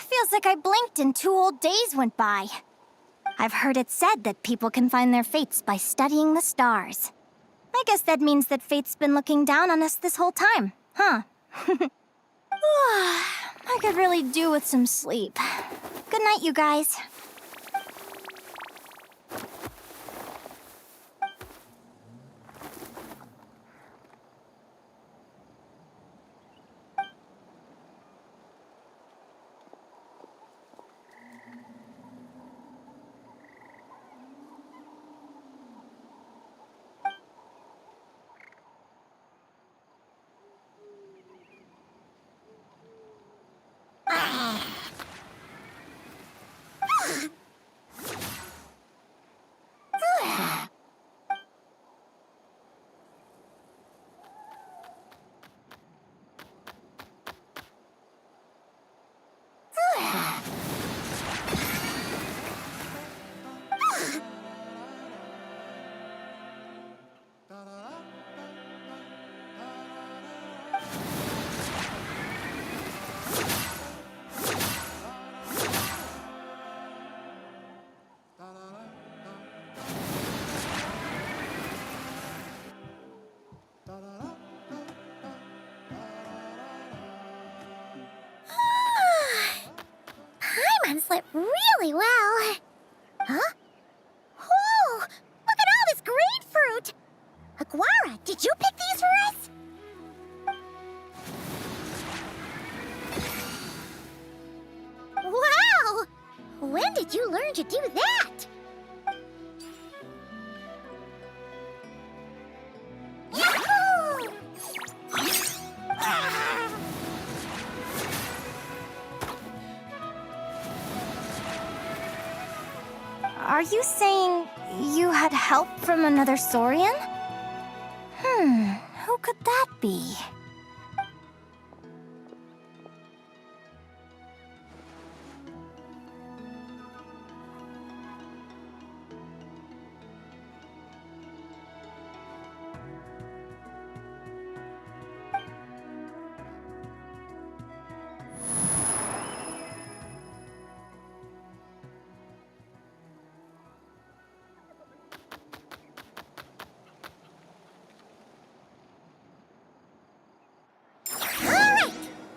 Feels like I blinked and 2 whole days went by. I've heard it said that people can find their fates by studying the stars. I guess that means that fate's been looking down on us this whole time, huh? I could really do with some sleep. Good night, you guys. Paimon slept really well. Huh? Whoa! Look at all this grapefruit! Aguara, did you pick these for us? Wow! When did you learn to do that? Yahoo! Are you saying you had help from another Saurian? Who could that be?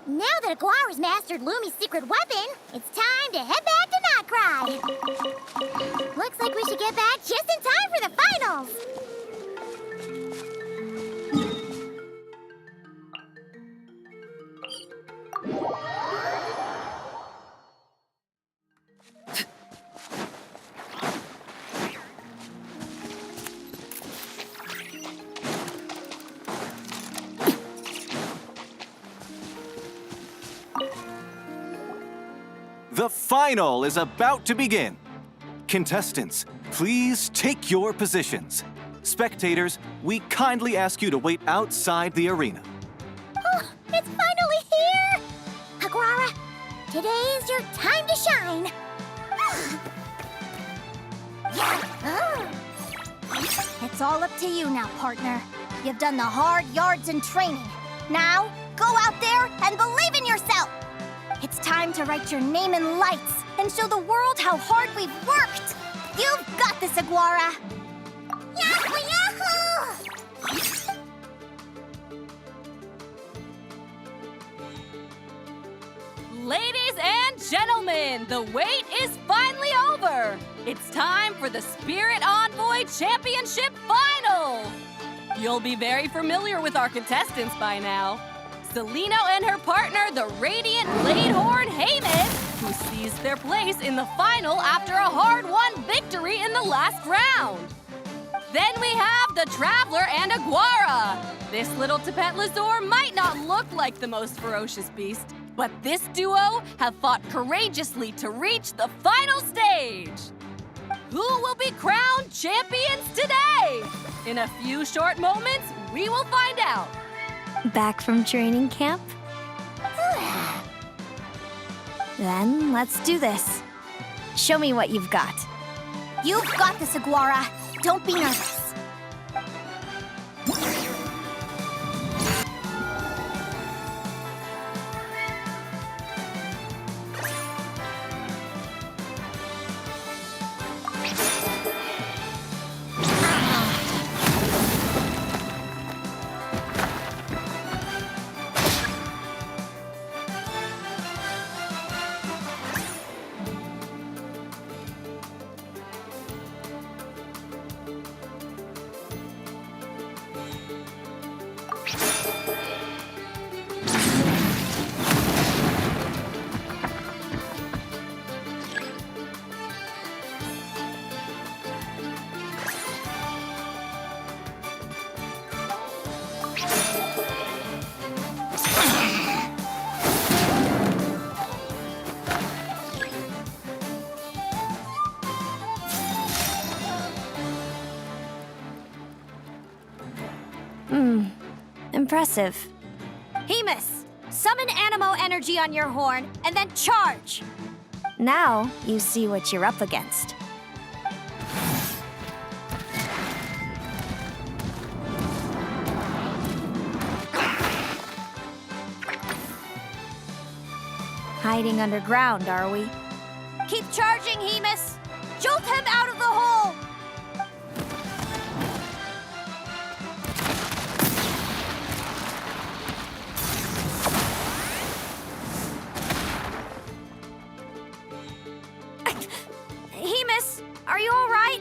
Now that Aguara's mastered Lumi's secret weapon, it's time to head back to Notcry. Looks like we should get back just in time for the finals. The final is about to begin. Contestants, please take your positions. Spectators, we kindly ask you to wait outside the arena. Oh, it's finally here! Aguara, today is your time to shine. It's all up to you now, partner. You've done the hard yards in training. Now, go out there and believe in yourself! It's time to write your name in lights and show the world how hard we've worked! You've got this, Aguara! Yahoo! Yahoo! Ladies and gentlemen, the wait is finally over. It's time for the Spirit Envoy Championship Final. You'll be very familiar with our contestants by now. Celino and her partner, the Radiant Bladehorn Heyman, who seized their place in the final after a hard-won victory in the last round. Then we have the Traveler and Aguara. This little Tipet Lazor might not look like the most ferocious beast, but this duo have fought courageously to reach the final stage. Who will be crowned champions today? In a few short moments, we will find out. Back from training camp? Then let's do this. Show me what you've got. You've got this, Aguara. Don't be nervous. Impressive. Hemus, summon Animo energy on your horn and then charge. Now you see what you're up against. Hiding underground, are we? Keep charging, Hemus. Jolt him out of the hole. Hemus, are you all right?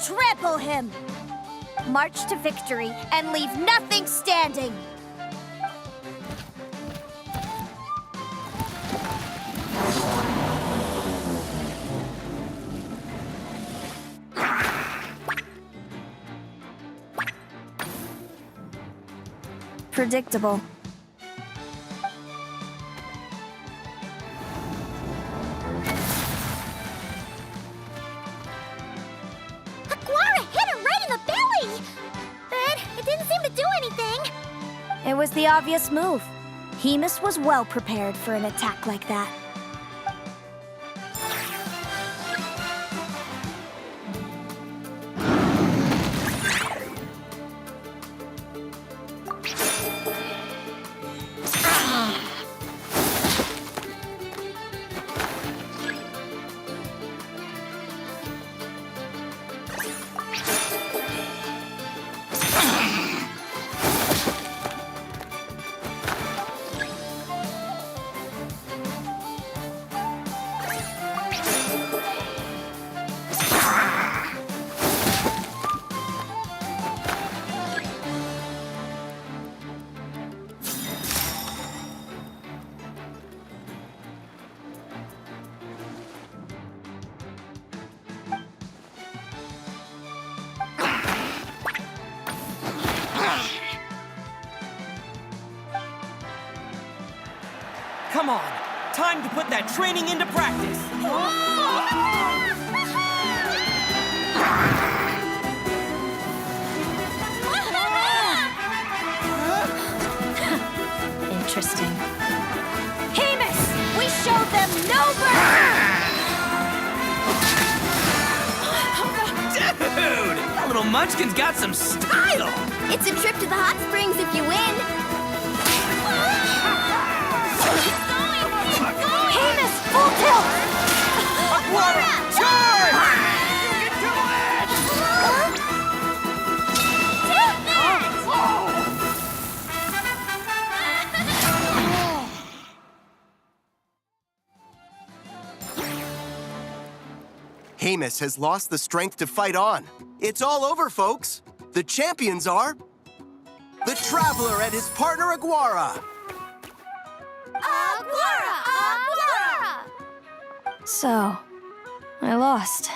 trample him! March to victory and leave nothing standing! Predictable. Aguara hit him right in the belly! But it didn't seem to do anything. It was the obvious move. Hemus was well prepared for an attack like that. Come on, time to put that training into practice. Interesting. Hemus! We showed them no mercy! Dude, that little munchkin's got some style. It's a trip to the hot springs if you win. Hemus, full tilt! Aguara, charge! You can do it! Hemus has lost the strength to fight on. It's all over, folks. The champions are the Traveler and his partner Aguara. Aguara! Aguara! So, I lost.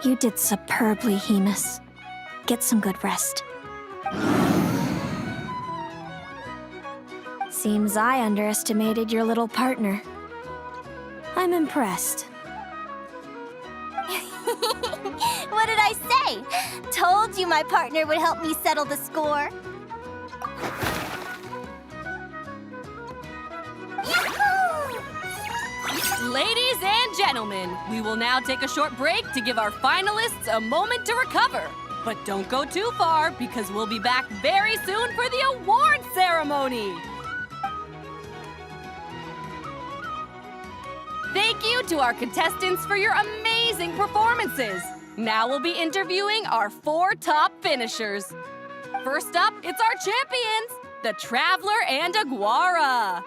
You did superbly, Hemus. Get some good rest. Seems I underestimated your little partner. I'm impressed. What did I say? Told you my partner would help me settle the score. Ladies and gentlemen, we will now take a short break to give our finalists a moment to recover. But don't go too far, because we'll be back very soon for the award ceremony. Thank you to our contestants for your amazing performances. Now we'll be interviewing our 4 top finishers. First up, it's our champions, the Traveler and Aguara.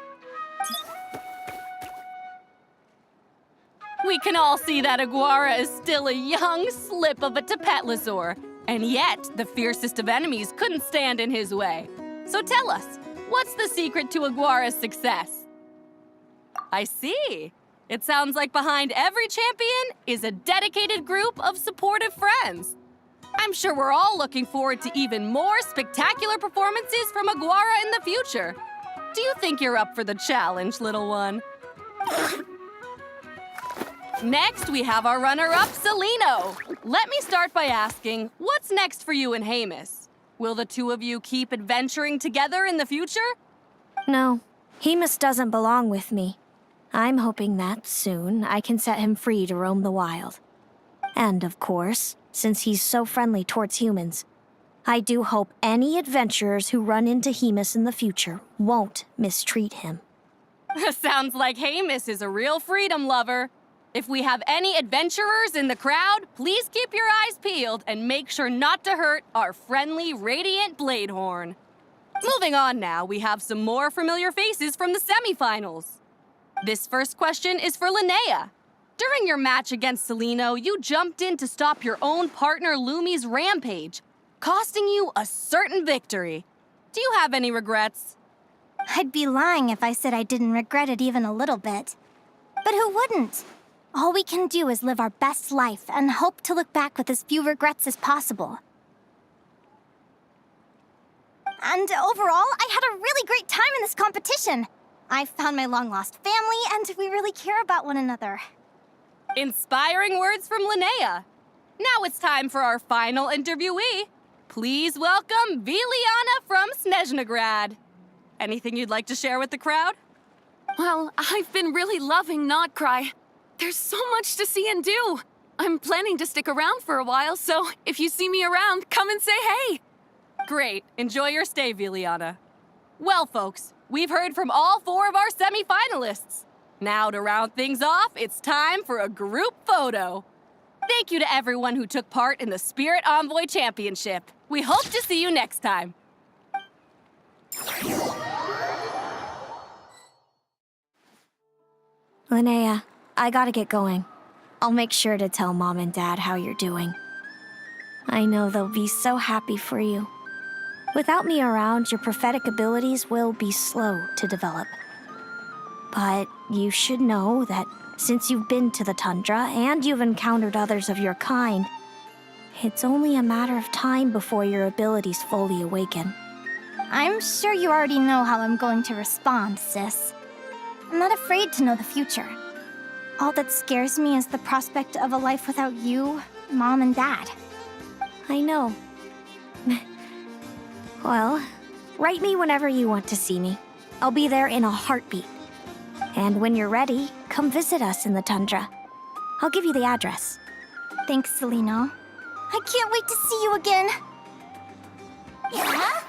We can all see that Aguara is still a young slip of a Tapetlasaur, and yet the fiercest of enemies couldn't stand in his way. So tell us, what's the secret to Aguara's success? I see. It sounds like behind every champion is a dedicated group of supportive friends. I'm sure we're all looking forward to even more spectacular performances from Aguara in the future. Do you think you're up for the challenge, little one? Next, we have our runner-up, Celino. Let me start by asking, what's next for you and Hemus? Will the two of you keep adventuring together in the future? No, Hemus doesn't belong with me. I'm hoping that soon I can set him free to roam the wild. And of course, since he's so friendly towards humans, I do hope any adventurers who run into Hemus in the future won't mistreat him. Sounds like Hemus is a real freedom lover. If we have any adventurers in the crowd, please keep your eyes peeled and make sure not to hurt our friendly, radiant Bladehorn. Moving on now, we have some more familiar faces from the semifinals. This first question is for Linnea. During your match against Celino, you jumped in to stop your own partner Lumi's rampage, costing you a certain victory. Do you have any regrets? I'd be lying if I said I didn't regret it even a little bit. But who wouldn't? All we can do is live our best life and hope to look back with as few regrets as possible. And overall, I had a really great time in this competition. I found my long-lost family, and we really care about one another. Inspiring words from Linnea. Now it's time for our final interviewee. Please welcome Viliana from Snezhnograd. Anything you'd like to share with the crowd? Well, I've been really loving Not Cry. There's so much to see and do. I'm planning to stick around for a while, so if you see me around, come and say hey. Great. Enjoy your stay, Viliana. Well, folks, we've heard from all 4 of our semi-finalists. Now, to round things off, it's time for a group photo. Thank you to everyone who took part in the Spirit Envoy Championship. We hope to see you next time. Linnea, I gotta get going. I'll make sure to tell Mom and Dad how you're doing. I know they'll be so happy for you. Without me around, your prophetic abilities will be slow to develop. But you should know that since you've been to the tundra and you've encountered others of your kind, it's only a matter of time before your abilities fully awaken. I'm sure you already know how I'm going to respond, sis. I'm not afraid to know the future. All that scares me is the prospect of a life without you, Mom, and Dad. I know. Well, write me whenever you want to see me. I'll be there in a heartbeat. And when you're ready, come visit us in the tundra. I'll give you the address. Thanks, Celino. I can't wait to see you again. Yeah?